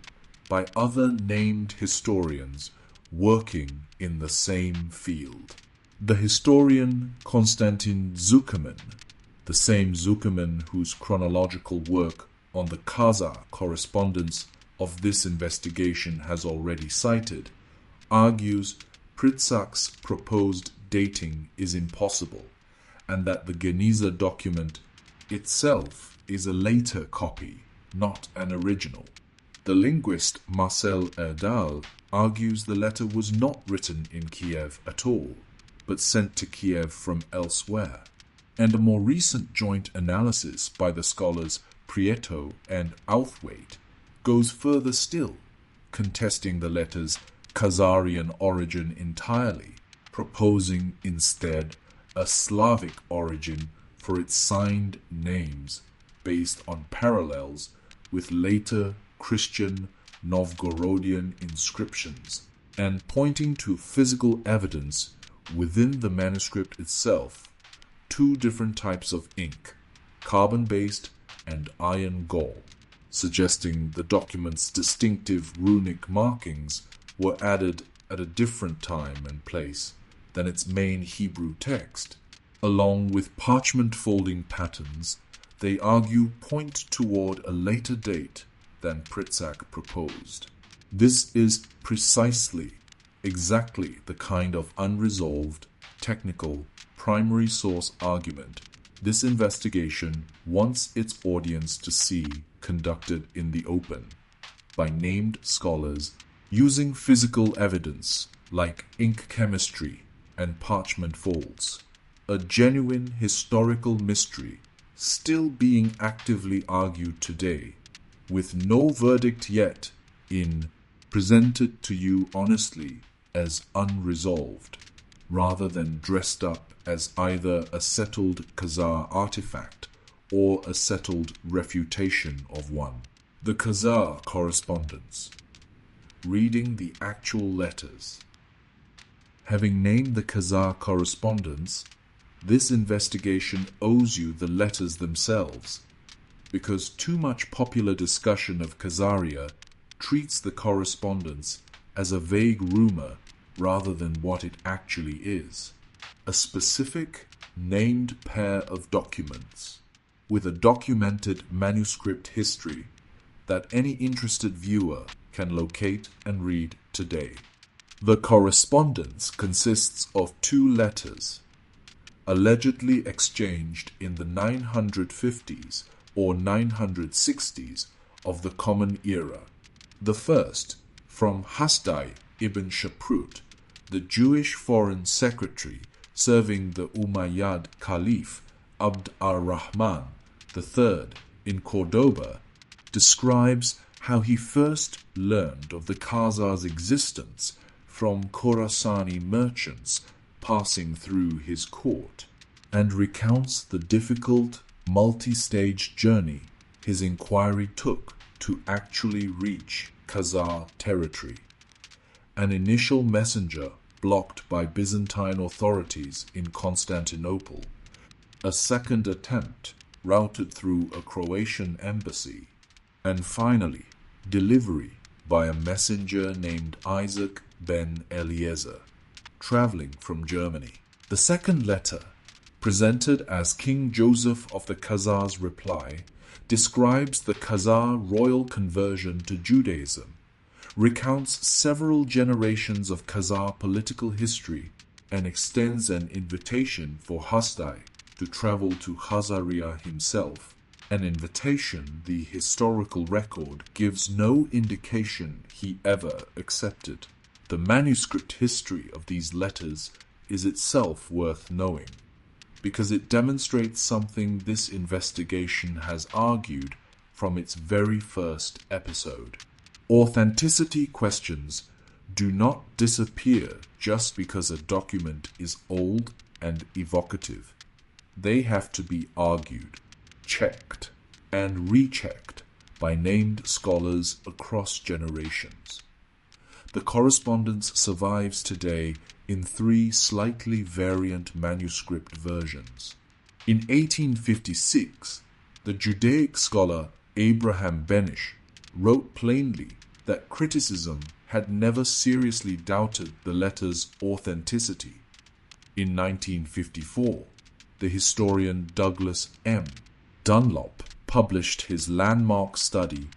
by other named historians working in the same field. The historian Konstantin Zuckerman, the same Zuckerman whose chronological work on the Khazar correspondence of this investigation has already cited, argues Pritsak's proposed dating is impossible, and that the Geniza document itself is a later copy, not an original. The linguist Marcel Erdal argues the letter was not written in Kiev at all, but sent to Kiev from elsewhere. And a more recent joint analysis by the scholars Prieto and Outhwaite goes further still, contesting the letter's Khazarian origin entirely, proposing instead a Slavic origin for its signed names based on parallels with later Christian Novgorodian inscriptions, and pointing to physical evidence within the manuscript itself, two different types of ink, carbon-based and iron gall, suggesting the document's distinctive runic markings were added at a different time and place than its main Hebrew text. Along with parchment folding patterns, they argue point toward a later date than Pritsak proposed. This is precisely, exactly the kind of unresolved, technical, primary source argument this investigation wants its audience to see conducted in the open by named scholars using physical evidence like ink chemistry and parchment folds, a genuine historical mystery still being actively argued today, with no verdict yet in presented to you honestly as unresolved, rather than dressed up as either a settled Khazar artifact or a settled refutation of one. The Khazar correspondence. Reading the actual letters. Having named the Khazar correspondence, this investigation owes you the letters themselves, because too much popular discussion of Khazaria treats the correspondence as a vague rumor rather than what it actually is. A specific, named pair of documents with a documented manuscript history that any interested viewer can locate and read today. The correspondence consists of 2 letters, allegedly exchanged in the 950s or 960s of the Common Era. The first, from Hasdai ibn Shaprut, the Jewish foreign secretary serving the Umayyad Caliph Abd ar-Rahman III in Cordoba, describes how he first learned of the Khazars' existence from Khorasani merchants passing through his court, and recounts the difficult, multi-stage journey his inquiry took to actually reach Khazar territory. An initial messenger blocked by Byzantine authorities in Constantinople, a second attempt routed through a Croatian embassy, and finally delivery by a messenger named Isaac ben Eliezer, traveling from Germany. The second letter, presented as King Joseph of the Khazars' reply, describes the Khazar royal conversion to Judaism, recounts several generations of Khazar political history, and extends an invitation for Hasdai to travel to Khazaria himself, an invitation the historical record gives no indication he ever accepted. The manuscript history of these letters is itself worth knowing, because it demonstrates something this investigation has argued from its very first episode. Authenticity questions do not disappear just because a document is old and evocative. They have to be argued, checked, and rechecked by named scholars across generations. The correspondence survives today in 3 slightly variant manuscript versions. In 1856, the Judaic scholar Abraham Benish wrote plainly that criticism had never seriously doubted the letter's authenticity. In 1954, the historian Douglas M. Dunlop published his landmark study,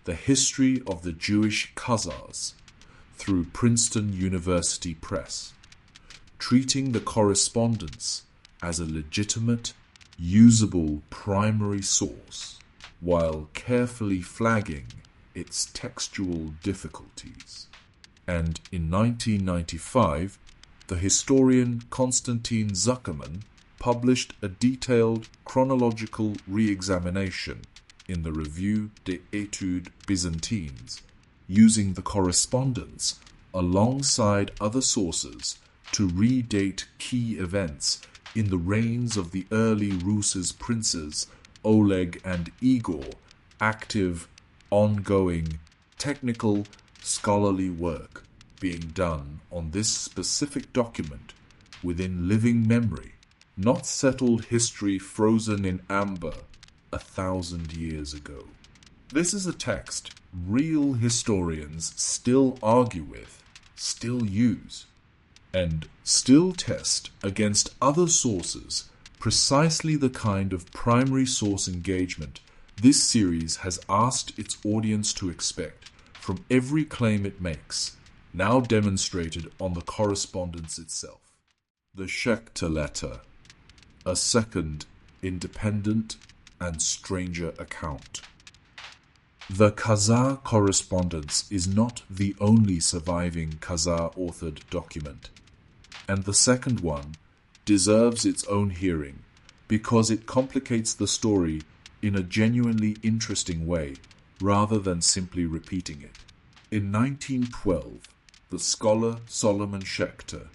The History of the Jewish Khazars, through Princeton University Press, treating the correspondence as a legitimate, usable primary source, while carefully flagging its textual difficulties. And in 1995, the historian Konstantin Zuckerman published a detailed chronological re-examination in the Revue des Études Byzantines, using the correspondence alongside other sources to redate key events in the reigns of the early Rus' princes Oleg and Igor. Active, ongoing, technical, scholarly work being done on this specific document within living memory, not settled history frozen in amber 1,000 years ago. This is a text real historians still argue with, still use, and still test against other sources precisely the kind of primary source engagement this series has asked its audience to expect from every claim it makes, now demonstrated on the correspondence itself. The Schechter letter, a second, independent and stranger account. The Khazar correspondence is not the only surviving Khazar-authored document. And the second one deserves its own hearing because it complicates the story in a genuinely interesting way rather than simply repeating it. In 1912, the scholar Solomon Schechter,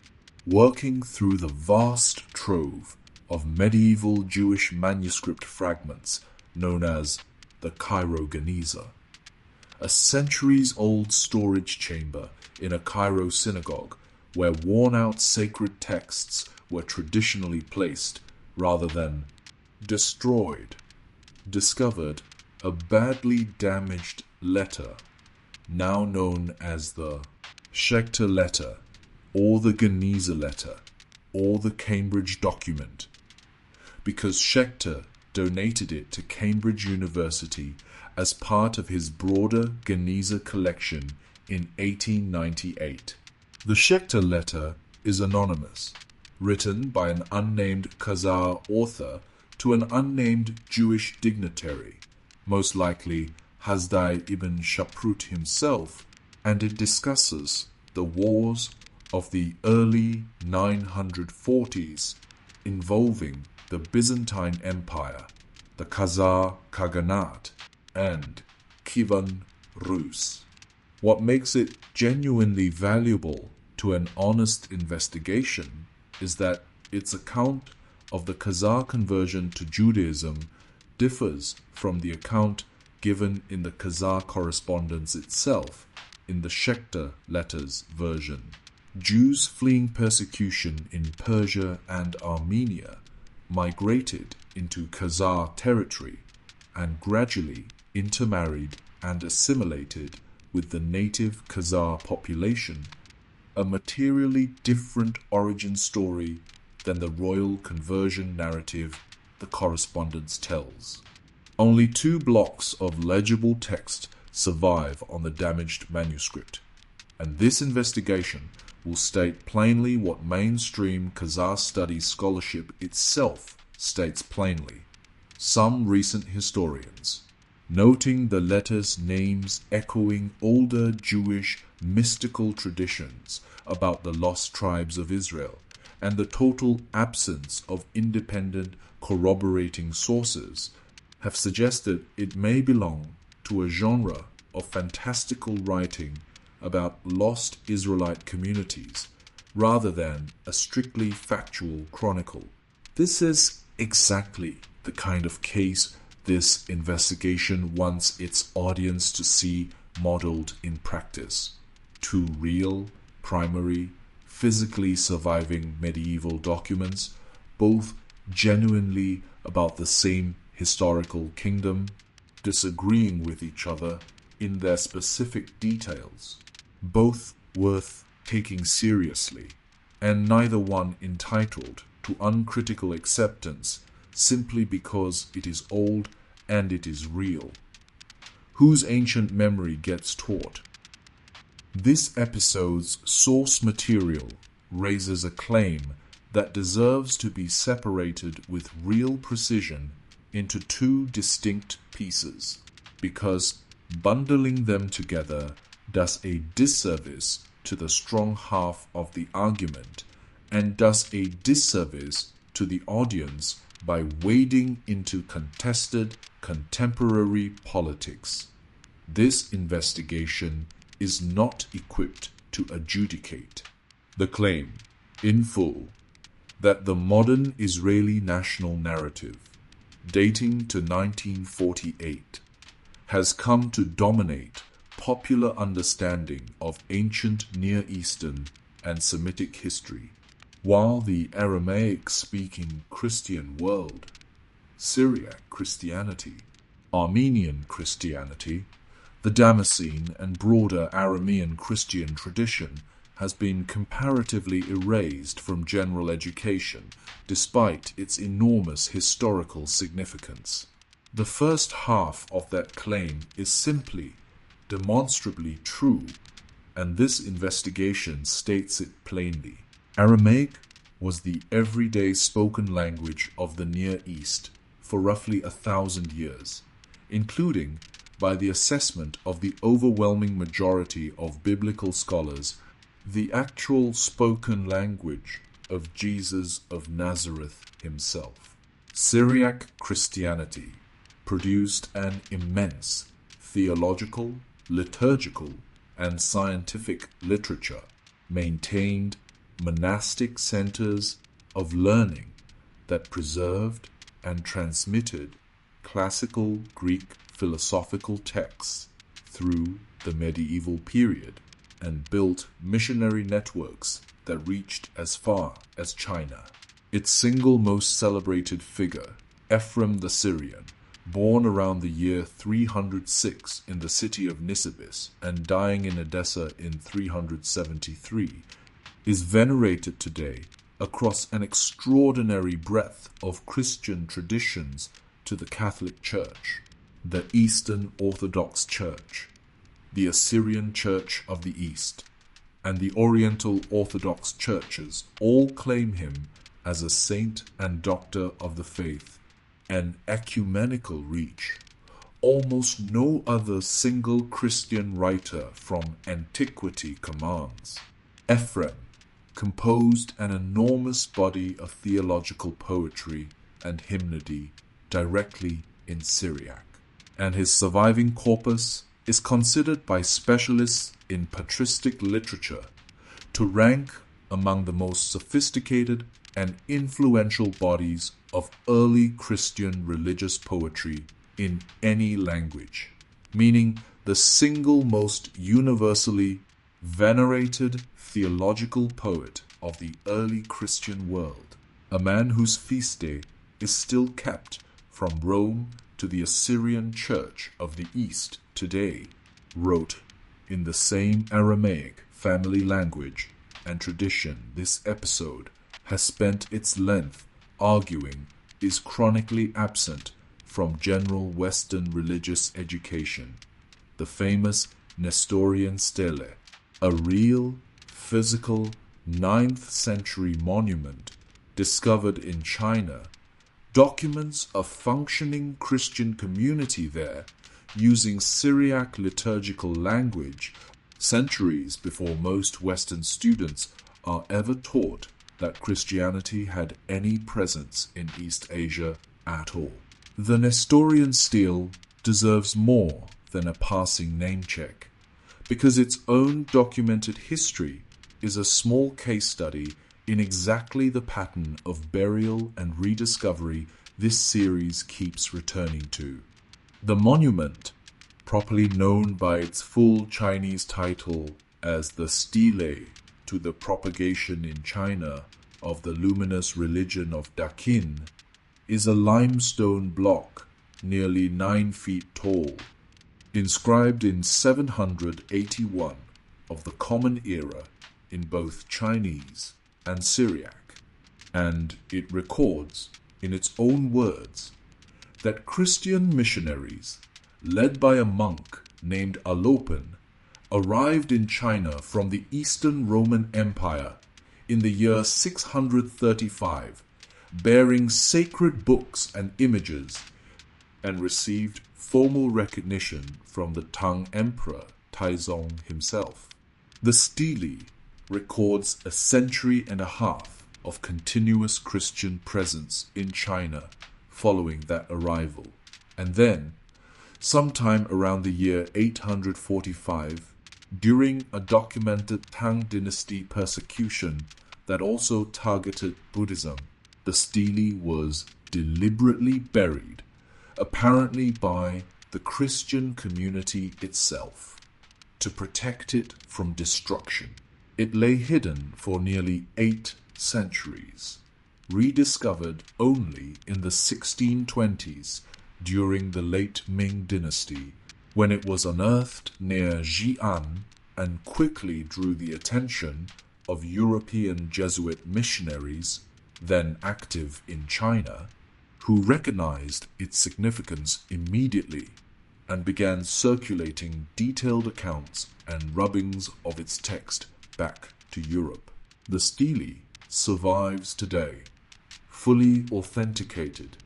working through the vast trove of medieval Jewish manuscript fragments known as the Cairo Geniza, a centuries-old storage chamber in a Cairo synagogue where worn-out sacred texts were traditionally placed rather than destroyed, discovered a badly damaged letter, now known as the Schechter letter, or the Geniza letter, or the Cambridge document, because Schechter donated it to Cambridge University as part of his broader Geniza collection in 1898. The Schechter letter is anonymous, written by an unnamed Khazar author to an unnamed Jewish dignitary, most likely Hasdai ibn Shaprut himself, and it discusses the wars of the early 940s involving the Byzantine Empire, the Khazar Khaganate, and Kievan Rus. What makes it genuinely valuable to an honest investigation is that its account of the Khazar conversion to Judaism differs from the account given in the Khazar correspondence itself in the Schechter letters version. Jews fleeing persecution in Persia and Armenia migrated into Khazar territory and gradually intermarried and assimilated with the native Khazar population, a materially different origin story than the royal conversion narrative the correspondence tells. Only 2 blocks of legible text survive on the damaged manuscript, and this investigation will state plainly what mainstream Khazar studies scholarship itself states plainly. Some recent historians, noting the letters' names echoing older Jewish mystical traditions about the lost tribes of Israel and the total absence of independent corroborating sources, have suggested it may belong to a genre of fantastical writing about lost Israelite communities rather than a strictly factual chronicle. This is exactly the kind of case this investigation wants its audience to see modeled in practice. 2 real, primary, physically surviving medieval documents, both genuinely about the same historical kingdom, disagreeing with each other in their specific details, both worth taking seriously, and neither one entitled to uncritical acceptance simply because it is old and it is real. Whose ancient memory gets taught? This episode's source material raises a claim that deserves to be separated with real precision into 2 distinct pieces, because bundling them together does a disservice to the strong half of the argument and does a disservice to the audience by wading into contested contemporary politics. This investigation is not equipped to adjudicate the claim, in full, that the modern Israeli national narrative, dating to 1948, has come to dominate popular understanding of ancient Near Eastern and Semitic history, while the Aramaic-speaking Christian world, Syriac Christianity, Armenian Christianity, the Damascene and broader Aramean Christian tradition has been comparatively erased from general education despite its enormous historical significance. The first half of that claim is simply, demonstrably true, and this investigation states it plainly. Aramaic was the everyday spoken language of the Near East for roughly 1,000 years, including, by the assessment of the overwhelming majority of biblical scholars, the actual spoken language of Jesus of Nazareth himself. Syriac Christianity produced an immense theological, liturgical, and scientific literature, maintained monastic centers of learning that preserved and transmitted classical Greek philosophical texts through the medieval period, and built missionary networks that reached as far as China. Its single most celebrated figure, Ephraim the Syrian, born around the year 306 in the city of Nisibis and dying in Edessa in 373, is venerated today across an extraordinary breadth of Christian traditions to the Catholic Church, the Eastern Orthodox Church, the Assyrian Church of the East, and the Oriental Orthodox churches all claim him as a saint and doctor of the faith, an ecumenical reach. Almost no other single Christian writer from antiquity commands. Ephraim composed an enormous body of theological poetry and hymnody directly in Syriac, and his surviving corpus is considered by specialists in patristic literature to rank among the most sophisticated and influential bodies of early Christian religious poetry in any language, meaning the single most universally venerated theological poet of the early Christian world, a man whose feast day is still kept from Rome to the Assyrian Church of the East today, wrote in the same Aramaic family language and tradition this episode has spent its length arguing is chronically absent from general Western religious education, the famous Nestorian stele, a real, physical 9th century monument discovered in China, documents a functioning Christian community there using Syriac liturgical language centuries before most Western students are ever taught that Christianity had any presence in East Asia at all. The Nestorian stele deserves more than a passing name check, because its own documented history is a small case study in exactly the pattern of burial and rediscovery this series keeps returning to. The monument, properly known by its full Chinese title as the Stele to the propagation in China of the luminous religion of Dakin, is a limestone block nearly 9 feet tall, inscribed in 781 of the Common Era in both Chinese and Syriac, and it records, in its own words, that Christian missionaries, led by a monk named Alopen, arrived in China from the Eastern Roman Empire in the year 635, bearing sacred books and images, and received formal recognition from the Tang Emperor Taizong himself. The stele records a century and a half of continuous Christian presence in China following that arrival, and then, sometime around the year 845, during a documented Tang dynasty persecution that also targeted Buddhism, the stele was deliberately buried, apparently by the Christian community itself, to protect it from destruction. It lay hidden for nearly 8 centuries, rediscovered only in the 1620s during the late Ming dynasty, when it was unearthed near Xi'an and quickly drew the attention of European Jesuit missionaries, then active in China, who recognized its significance immediately and began circulating detailed accounts and rubbings of its text back to Europe. The stele survives today, fully authenticated,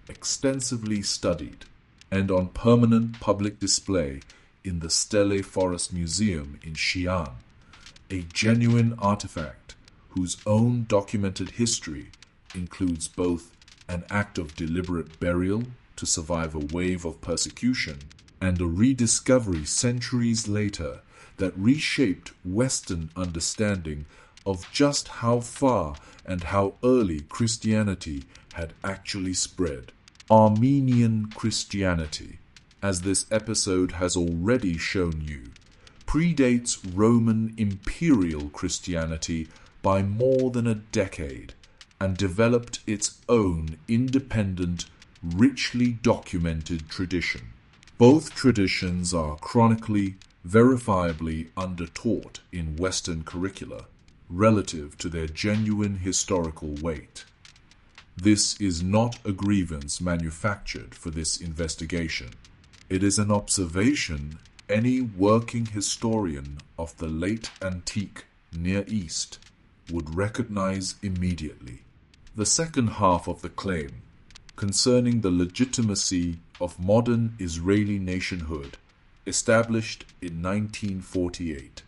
extensively studied, and on permanent public display in the Stele Forest Museum in Xi'an, a genuine artifact whose own documented history includes both an act of deliberate burial to survive a wave of persecution and a rediscovery centuries later that reshaped Western understanding of just how far and how early Christianity had actually spread. Armenian Christianity, as this episode has already shown you, predates Roman imperial Christianity by more than a decade and developed its own independent, richly documented tradition. Both traditions are chronically, verifiably undertaught in Western curricula relative to their genuine historical weight. This is not a grievance manufactured for this investigation. It is an observation any working historian of the late antique Near East would recognize immediately. The second half of the claim, concerning the legitimacy of modern Israeli nationhood established in 1948,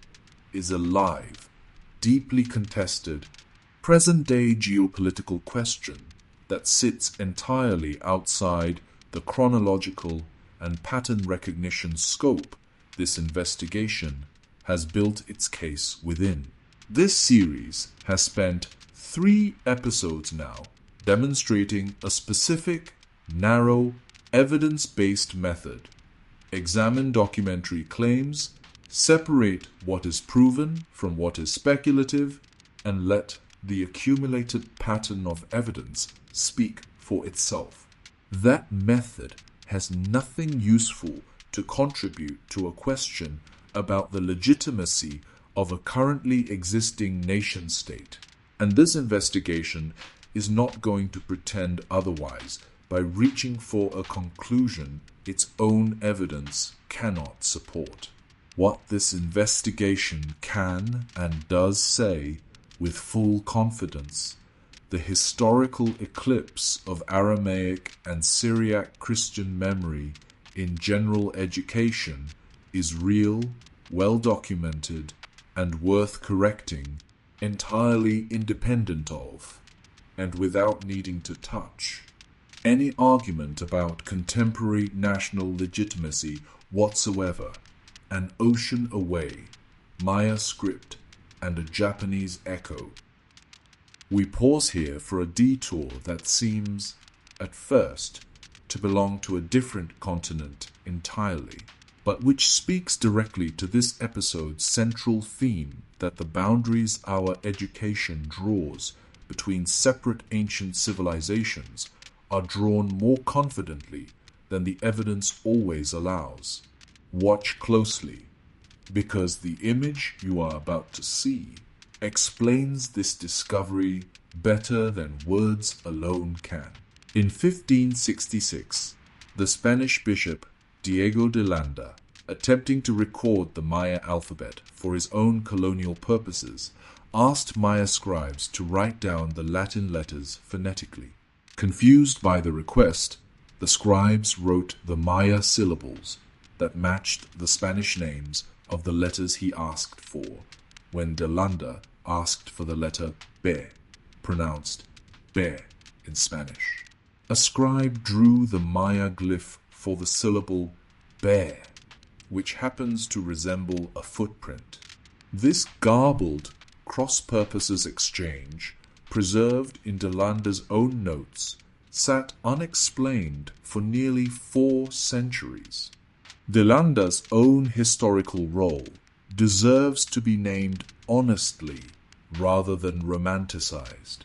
is a live, deeply contested, present-day geopolitical question that sits entirely outside the chronological and pattern recognition scope this investigation has built its case within. This series has spent 3 episodes now demonstrating a specific, narrow, evidence-based method. Examine documentary claims, separate what is proven from what is speculative, and let the accumulated pattern of evidence speak for itself. That method has nothing useful to contribute to a question about the legitimacy of a currently existing nation-state, and this investigation is not going to pretend otherwise by reaching for a conclusion its own evidence cannot support. What this investigation can and does say with full confidence, the historical eclipse of Aramaic and Syriac Christian memory in general education is real, well documented, and worth correcting, entirely independent of, and without needing to touch, any argument about contemporary national legitimacy whatsoever, an ocean away, Maya script, and a Japanese echo. We pause here for a detour that seems, at first, to belong to a different continent entirely, but which speaks directly to this episode's central theme that the boundaries our education draws between separate ancient civilizations are drawn more confidently than the evidence always allows. Watch closely, because the image you are about to see explains this discovery better than words alone can. In 1566, the Spanish bishop Diego de Landa, attempting to record the Maya alphabet for his own colonial purposes, asked Maya scribes to write down the Latin letters phonetically. Confused by the request, the scribes wrote the Maya syllables that matched the Spanish names of the letters he asked for, when de Landa asked for the letter B, pronounced be in Spanish. A scribe drew the Maya glyph for the syllable be, which happens to resemble a footprint. This garbled cross-purposes exchange, preserved in de Landa's own notes, sat unexplained for nearly 4 centuries. De Landa's own historical role deserves to be named honestly rather than romanticized,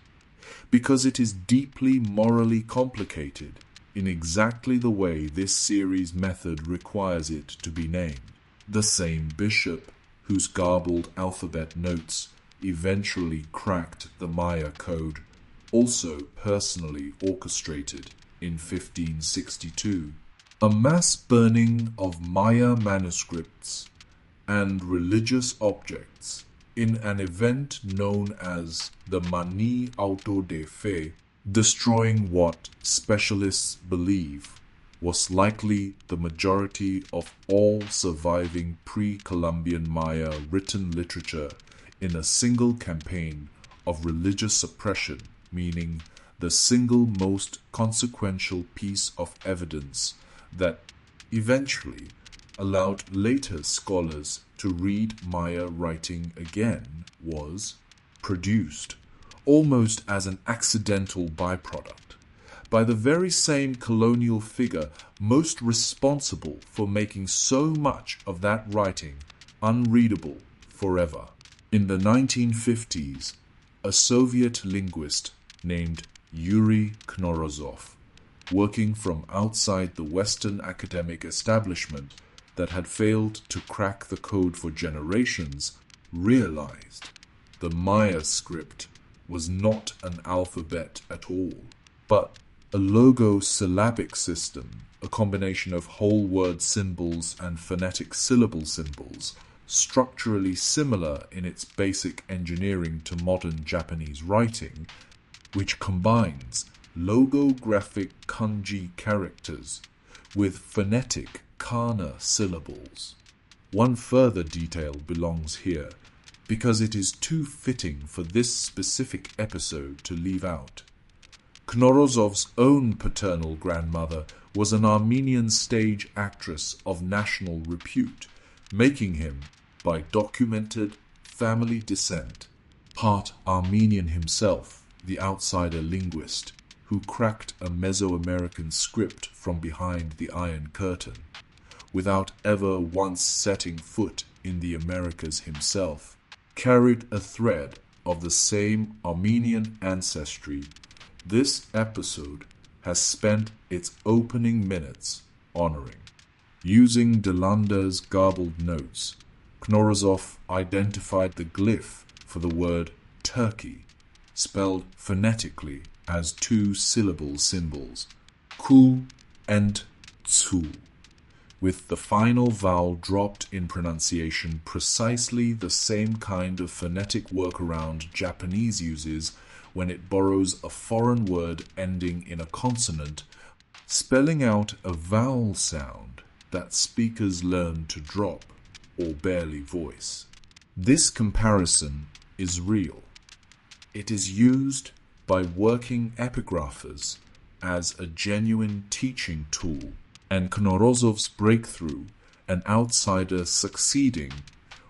because it is deeply morally complicated in exactly the way this series method requires it to be named. The same bishop whose garbled alphabet notes eventually cracked the Maya code also personally orchestrated in 1562 a mass burning of Maya manuscripts and religious objects in an event known as the Mani Auto de Fe, destroying what specialists believe was likely the majority of all surviving pre-Columbian Maya written literature in a single campaign of religious suppression, meaning the single most consequential piece of evidence that eventually allowed later scholars to read Maya writing again was produced, almost as an accidental byproduct, by the very same colonial figure most responsible for making so much of that writing unreadable forever. In the 1950s, a Soviet linguist named Yuri Knorozov, working from outside the Western academic establishment that had failed to crack the code for generations, realized the Maya script was not an alphabet at all, but a logo-syllabic system, a combination of whole word symbols and phonetic syllable symbols, structurally similar in its basic engineering to modern Japanese writing, which combines logographic kanji characters with phonetic kana syllables. One further detail belongs here, because it is too fitting for this specific episode to leave out. Knorozov's own paternal grandmother was an Armenian stage actress of national repute, making him, by documented family descent, part Armenian himself, the outsider linguist who cracked a Mesoamerican script from behind the Iron Curtain, without ever once setting foot in the Americas himself, carried a thread of the same Armenian ancestry. This episode has spent its opening minutes honoring. Using Delander's garbled notes, Knorozov identified the glyph for the word Turkey, spelled phonetically as two-syllable symbols, ku and tsu, with the final vowel dropped in pronunciation, precisely the same kind of phonetic workaround Japanese uses when it borrows a foreign word ending in a consonant, spelling out a vowel sound that speakers learn to drop or barely voice. This comparison is real. It is used by working epigraphers as a genuine teaching tool, and Knorozov's breakthrough, an outsider succeeding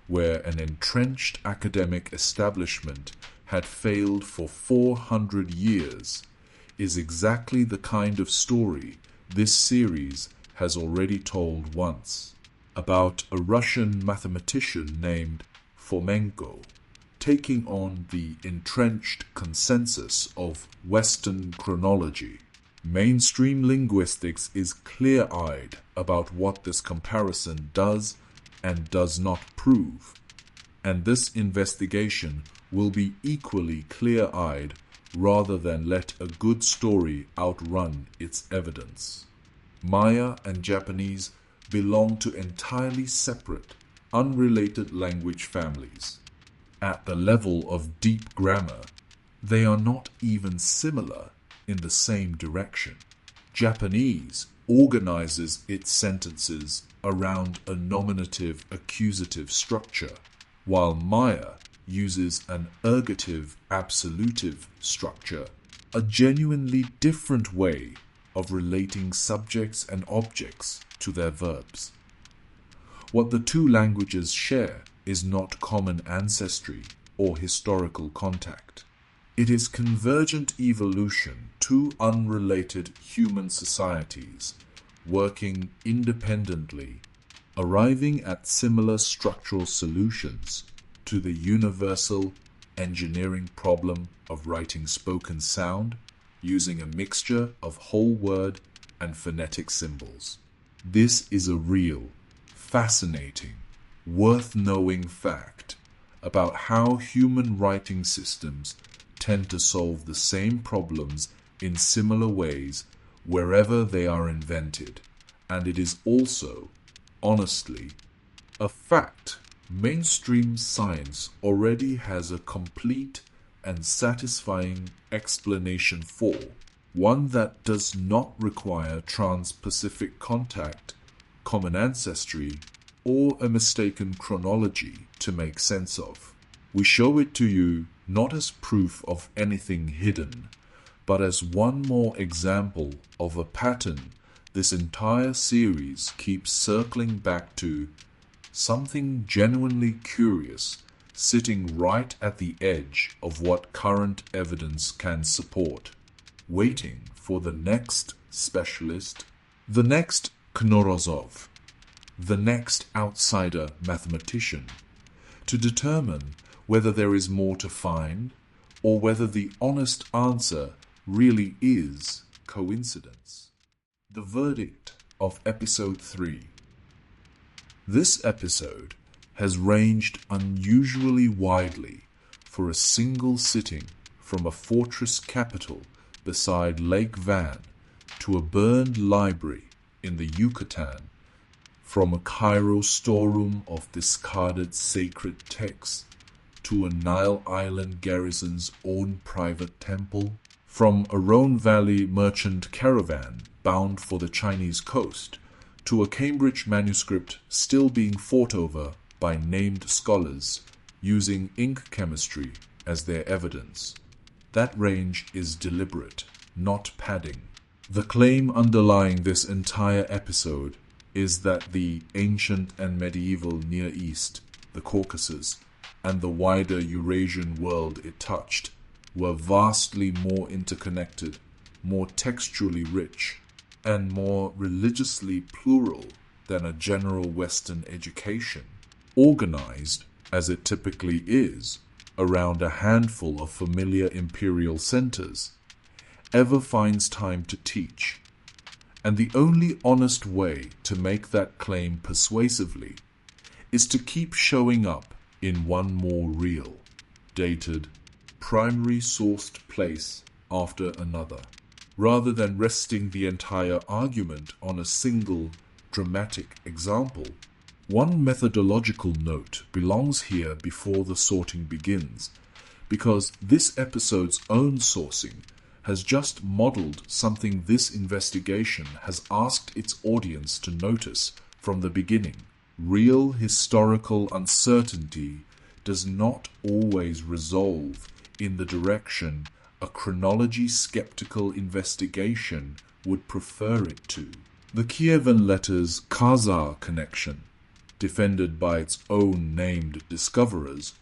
where an entrenched academic establishment had failed for 400 years, is exactly the kind of story this series has already told once, about a Russian mathematician named Fomenko taking on the entrenched consensus of Western chronology. Mainstream linguistics is clear-eyed about what this comparison does and does not prove, and this investigation will be equally clear-eyed rather than let a good story outrun its evidence. Maya and Japanese belong to entirely separate, unrelated language families. At the level of deep grammar, they are not even similar in the same direction. Japanese organizes its sentences around a nominative accusative structure, while Maya uses an ergative absolutive structure, a genuinely different way of relating subjects and objects to their verbs. What the two languages share is not common ancestry or historical contact. It is convergent evolution, two unrelated human societies working independently, arriving at similar structural solutions to the universal engineering problem of writing spoken sound using a mixture of whole word and phonetic symbols. This is a real, fascinating, worth-knowing fact about how human writing systems tend to solve the same problems in similar ways wherever they are invented, and it is also, honestly, a fact mainstream science already has a complete and satisfying explanation for, one that does not require trans-Pacific contact, common ancestry, or a mistaken chronology to make sense of. We show it to you not as proof of anything hidden, but as one more example of a pattern this entire series keeps circling back to, something genuinely curious sitting right at the edge of what current evidence can support, waiting for the next specialist, the next Knorozov, the next outsider mathematician, to determine whether there is more to find or whether the honest answer really is coincidence. The verdict of episode 3. This episode has ranged unusually widely for a single sitting from a fortress capital beside Lake Van to a burned library in the Yucatan, from a Cairo storeroom of discarded sacred texts to a Nile Island garrison's own private temple, from a Rhone Valley merchant caravan bound for the Chinese coast to a Cambridge manuscript still being fought over by named scholars using ink chemistry as their evidence. That range is deliberate, not padding. The claim underlying this entire episode is that the ancient and medieval Near East, the Caucasus, and the wider Eurasian world it touched were vastly more interconnected, more textually rich, and more religiously plural than a general Western education, organized, as it typically is, around a handful of familiar imperial centers, ever finds time to teach. And the only honest way to make that claim persuasively is to keep showing up in one more real, dated, primary sourced place after another, rather than resting the entire argument on a single dramatic example. One methodological note belongs here before the sorting begins, because this episode's own sourcing has just modeled something this investigation has asked its audience to notice from the beginning. Real historical uncertainty does not always resolve in the direction a chronology-skeptical investigation would prefer it to. The Kievan letter's Khazar connection, defended by its own named discoverers,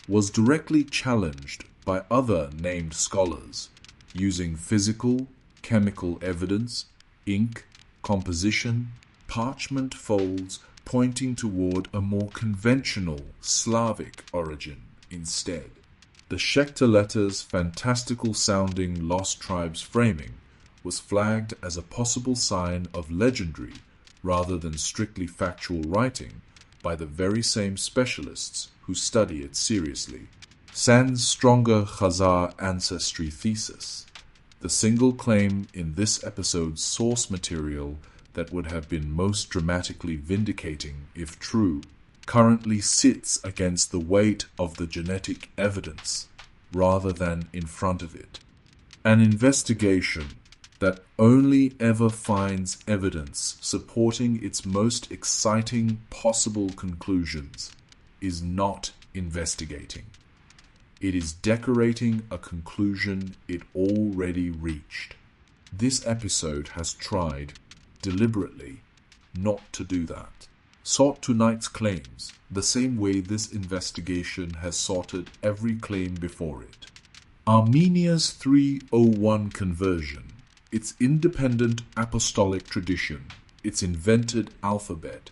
was directly challenged by other named scholars, using physical, chemical evidence, ink, composition, parchment folds pointing toward a more conventional Slavic origin instead. The Schechter letter's fantastical-sounding Lost Tribes framing was flagged as a possible sign of legendary rather than strictly factual writing by the very same specialists who study it seriously. Sans stronger Khazar ancestry thesis, the single claim in this episode's source material that would have been most dramatically vindicating if true, currently sits against the weight of the genetic evidence rather than in front of it. An investigation that only ever finds evidence supporting its most exciting possible conclusions is not investigating. It is decorating a conclusion it already reached. This episode has tried, deliberately, not to do that. Sought tonight's claims the same way this investigation has sorted every claim before it. Armenia's 301 conversion, its independent apostolic tradition, its invented alphabet,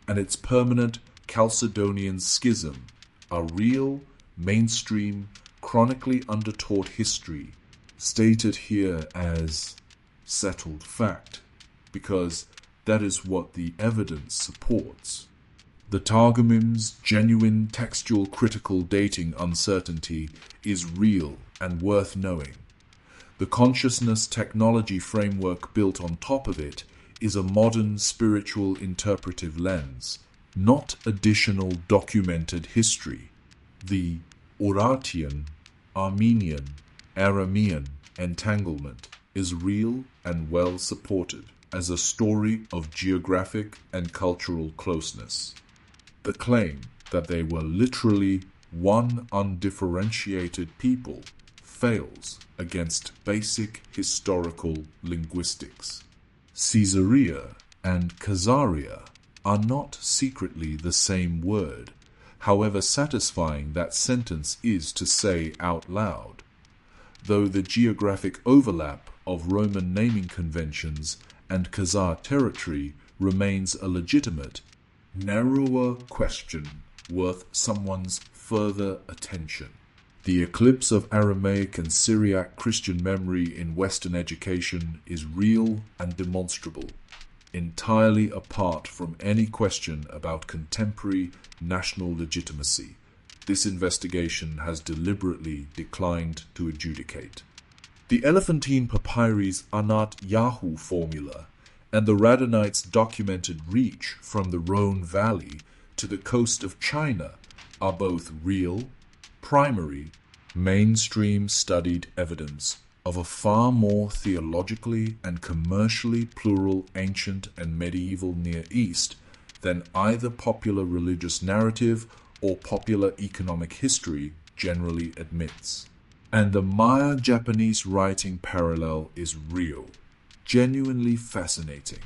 and its permanent Chalcedonian schism are real, mainstream, chronically undertaught history, stated here as settled fact, because that is what the evidence supports. The Targumim's genuine textual critical dating uncertainty is real and worth knowing. The consciousness technology framework built on top of it is a modern spiritual interpretive lens, not additional documented history. The Urartian, Armenian, Aramean entanglement is real and well supported as a story of geographic and cultural closeness. The claim that they were literally one undifferentiated people fails against basic historical linguistics. Caesarea and Khazaria are not secretly the same word, however satisfying that sentence is to say out loud. Though the geographic overlap of Roman naming conventions and Khazar territory remains a legitimate, narrower question worth someone's further attention. The eclipse of Aramaic and Syriac Christian memory in Western education is real and demonstrable, entirely apart from any question about contemporary national legitimacy. This investigation has deliberately declined to adjudicate. The Elephantine papyri's Anat Yahu formula and the Radhanites' documented reach from the Rhone Valley to the coast of China are both real, primary, mainstream studied evidence of a far more theologically and commercially plural ancient and medieval Near East than either popular religious narrative or popular economic history generally admits. And the Maya-Japanese writing parallel is real, genuinely fascinating,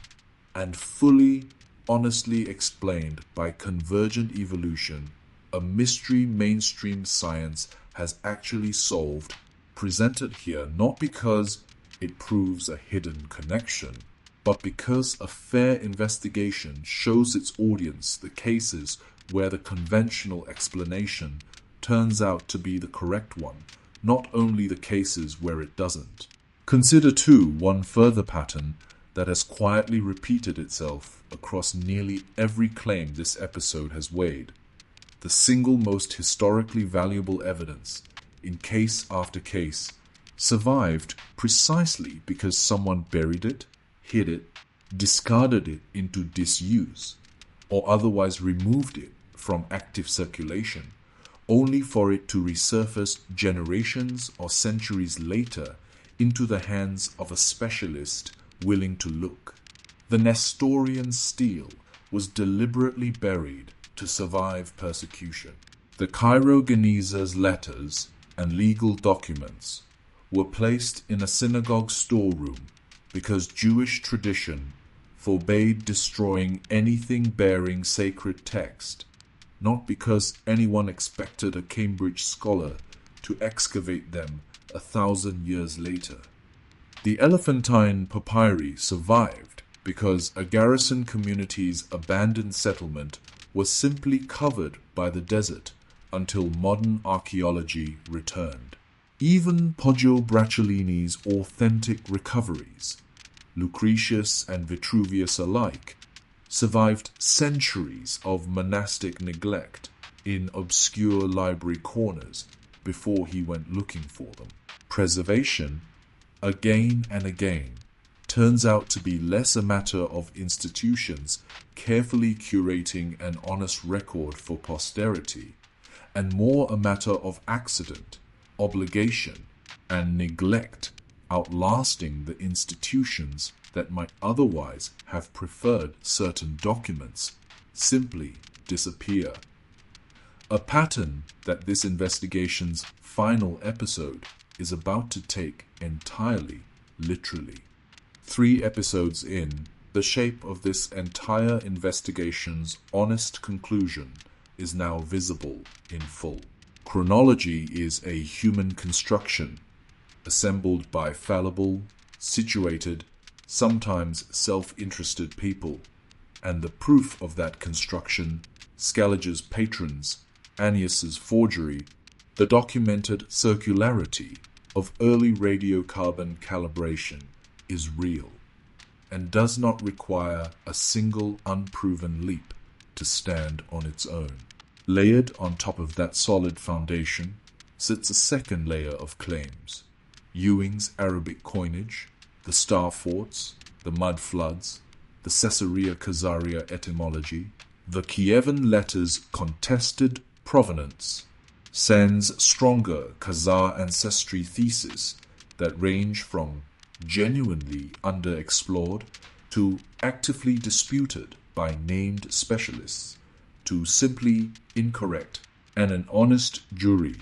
and fully, honestly explained by convergent evolution, a mystery mainstream science has actually solved, presented here not because it proves a hidden connection, but because a fair investigation shows its audience the cases where the conventional explanation turns out to be the correct one, not only the cases where it doesn't. Consider too one further pattern that has quietly repeated itself across nearly every claim this episode has weighed. The single most historically valuable evidence, in case after case, survived precisely because someone buried it, hid it, discarded it into disuse, or otherwise removed it from active circulation, only for it to resurface generations or centuries later into the hands of a specialist willing to look. The Nestorian stele was deliberately buried to survive persecution. The Cairo Geneza's letters and legal documents were placed in a synagogue storeroom because Jewish tradition forbade destroying anything bearing sacred text, not because anyone expected a Cambridge scholar to excavate them 1,000 years later. The Elephantine papyri survived because a garrison community's abandoned settlement was simply covered by the desert until modern archaeology returned. Even Poggio Bracciolini's authentic recoveries, Lucretius and Vitruvius alike, survived centuries of monastic neglect in obscure library corners before he went looking for them. Preservation, again and again, turns out to be less a matter of institutions carefully curating an honest record for posterity, and more a matter of accident, obligation, and neglect outlasting the institutions that might otherwise have preferred certain documents simply disappear. A pattern that this investigation's final episode is about to take entirely literally. 3 episodes in, the shape of this entire investigation's honest conclusion is now visible in full. Chronology is a human construction, assembled by fallible, situated, sometimes self-interested people, and the proof of that construction, Scaliger's patrons, Annius's forgery, the documented circularity of early radiocarbon calibration, is real, and does not require a single unproven leap to stand on its own. Layered on top of that solid foundation sits a second layer of claims: Ewing's Arabic coinage, the star forts, the mud floods, the Caesarea Khazaria etymology, the Kievan letters' contested provenance, Sen's stronger Khazar ancestry thesis that range from genuinely underexplored to actively disputed by named specialists to simply incorrect and an honest jury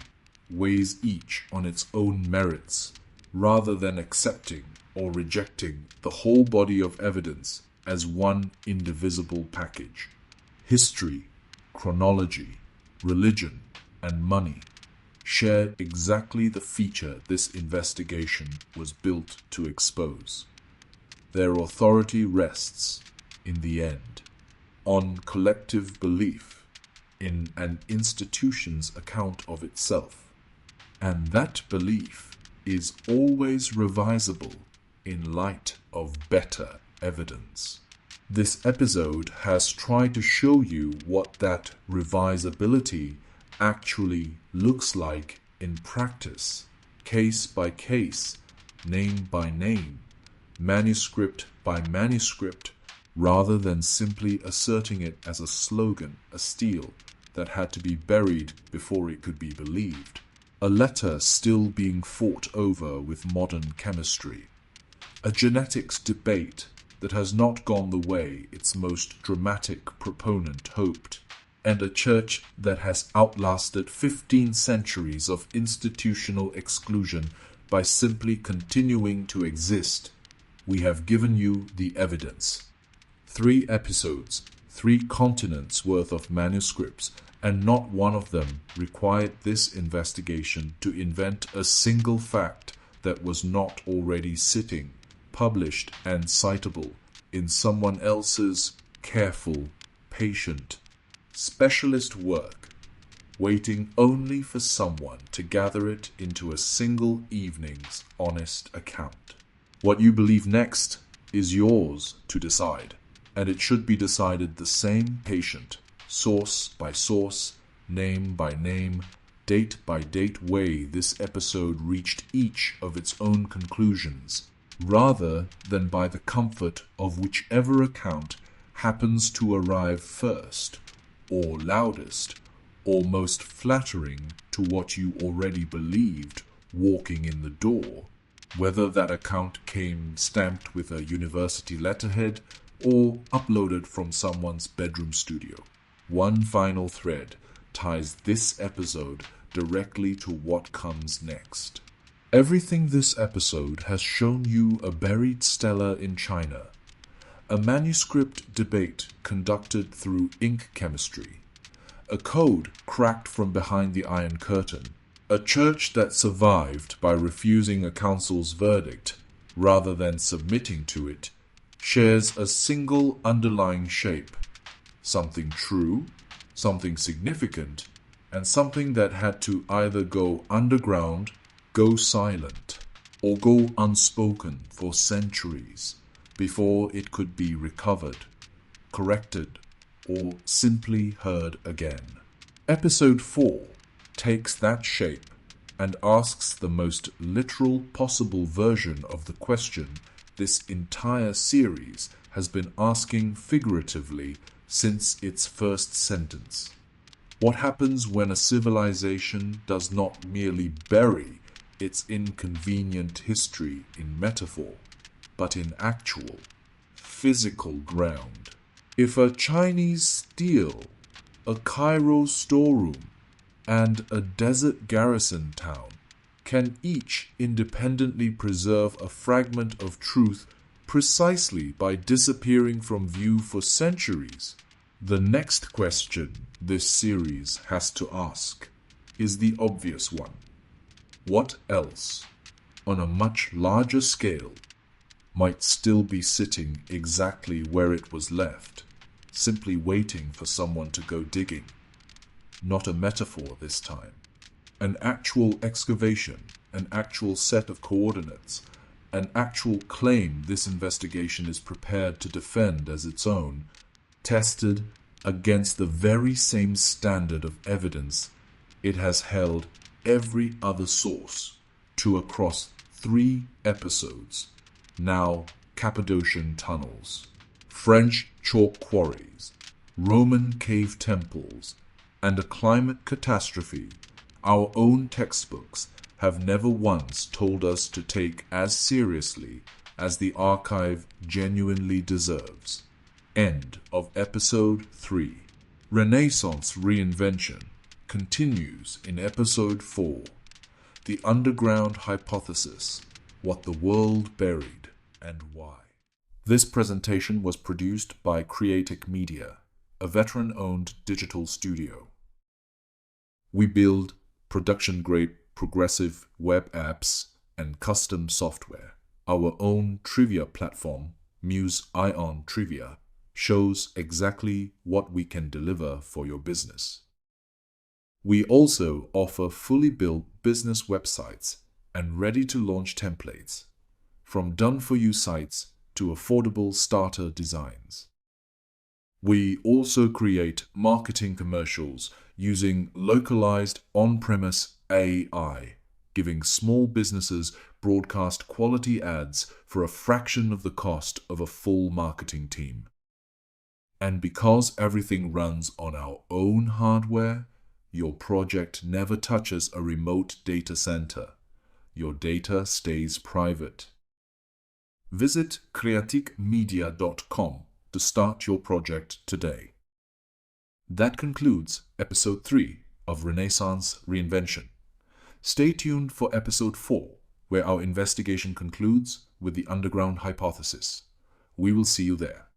weighs each on its own merits, rather than accepting or rejecting the whole body of evidence as one indivisible package. History, chronology, religion, and money share exactly the feature this investigation was built to expose. Their authority rests, in the end, on collective belief in an institution's account of itself, and that belief is always revisable in light of better evidence. This episode has tried to show you what that revisability actually looks like in practice, case by case, name by name, manuscript by manuscript, rather than simply asserting it as a slogan, a stele that had to be buried before it could be believed. A letter still being fought over with modern chemistry. A genetics debate that has not gone the way its most dramatic proponent hoped, and a church that has outlasted 15 centuries of institutional exclusion by simply continuing to exist. We have given you the evidence. 3 episodes, 3 continents worth of manuscripts, and not one of them required this investigation to invent a single fact that was not already sitting, published and citable in someone else's careful, patient, specialist work, waiting only for someone to gather it into a single evening's honest account. What you believe next is yours to decide, and it should be decided the same patient, source by source, name by name, date by date way this episode reached each of its own conclusions, rather than by the comfort of whichever account happens to arrive first, or loudest, or most flattering to what you already believed walking in the door, whether that account came stamped with a university letterhead or uploaded from someone's bedroom studio. One final thread ties this episode directly to what comes next. Everything this episode has shown you a buried stela in China, a manuscript debate conducted through ink chemistry, a code cracked from behind the Iron Curtain, a church that survived by refusing a council's verdict rather than submitting to it, shares a single underlying shape, something true, something significant, and something that had to either go underground, go silent, or go unspoken for centuries before it could be recovered, corrected, or simply heard again. Episode 4 takes that shape and asks the most literal possible version of the question this entire series has been asking figuratively since its first sentence. What happens when a civilization does not merely bury its inconvenient history in metaphor, but in actual, physical ground? If a Chinese stele, a Cairo storeroom, and a desert garrison town can each independently preserve a fragment of truth precisely by disappearing from view for centuries, the next question this series has to ask is the obvious one. What else, on a much larger scale, might still be sitting exactly where it was left, simply waiting for someone to go digging? Not a metaphor this time. An actual excavation, an actual set of coordinates, an actual claim this investigation is prepared to defend as its own, tested against the very same standard of evidence it has held every other source to across 3 episodes, now Cappadocian tunnels, French chalk quarries, Roman cave temples, and a climate catastrophe our own textbooks have never once told us to take as seriously as the archive genuinely deserves. End of episode 3. Renaissance Reinvention continues in episode 4, The Underground Hypothesis, What the World Buried and Why. This presentation was produced by Creatic Media, a veteran-owned digital studio. We build production-grade progressive web apps and custom software. Our own trivia platform, Muse Ion Trivia, shows exactly what we can deliver for your business. We also offer fully built business websites and ready-to-launch templates, from done-for-you sites to affordable starter designs. We also create marketing commercials using localized on-premise AI, giving small businesses broadcast quality ads for a fraction of the cost of a full marketing team. And because everything runs on our own hardware, your project never touches a remote data center. Your data stays private. Visit creaticmedia.com to start your project today. That concludes episode 3 of Renaissance Reinvention. Stay tuned for episode 4, where our investigation concludes with the underground hypothesis. We will see you there.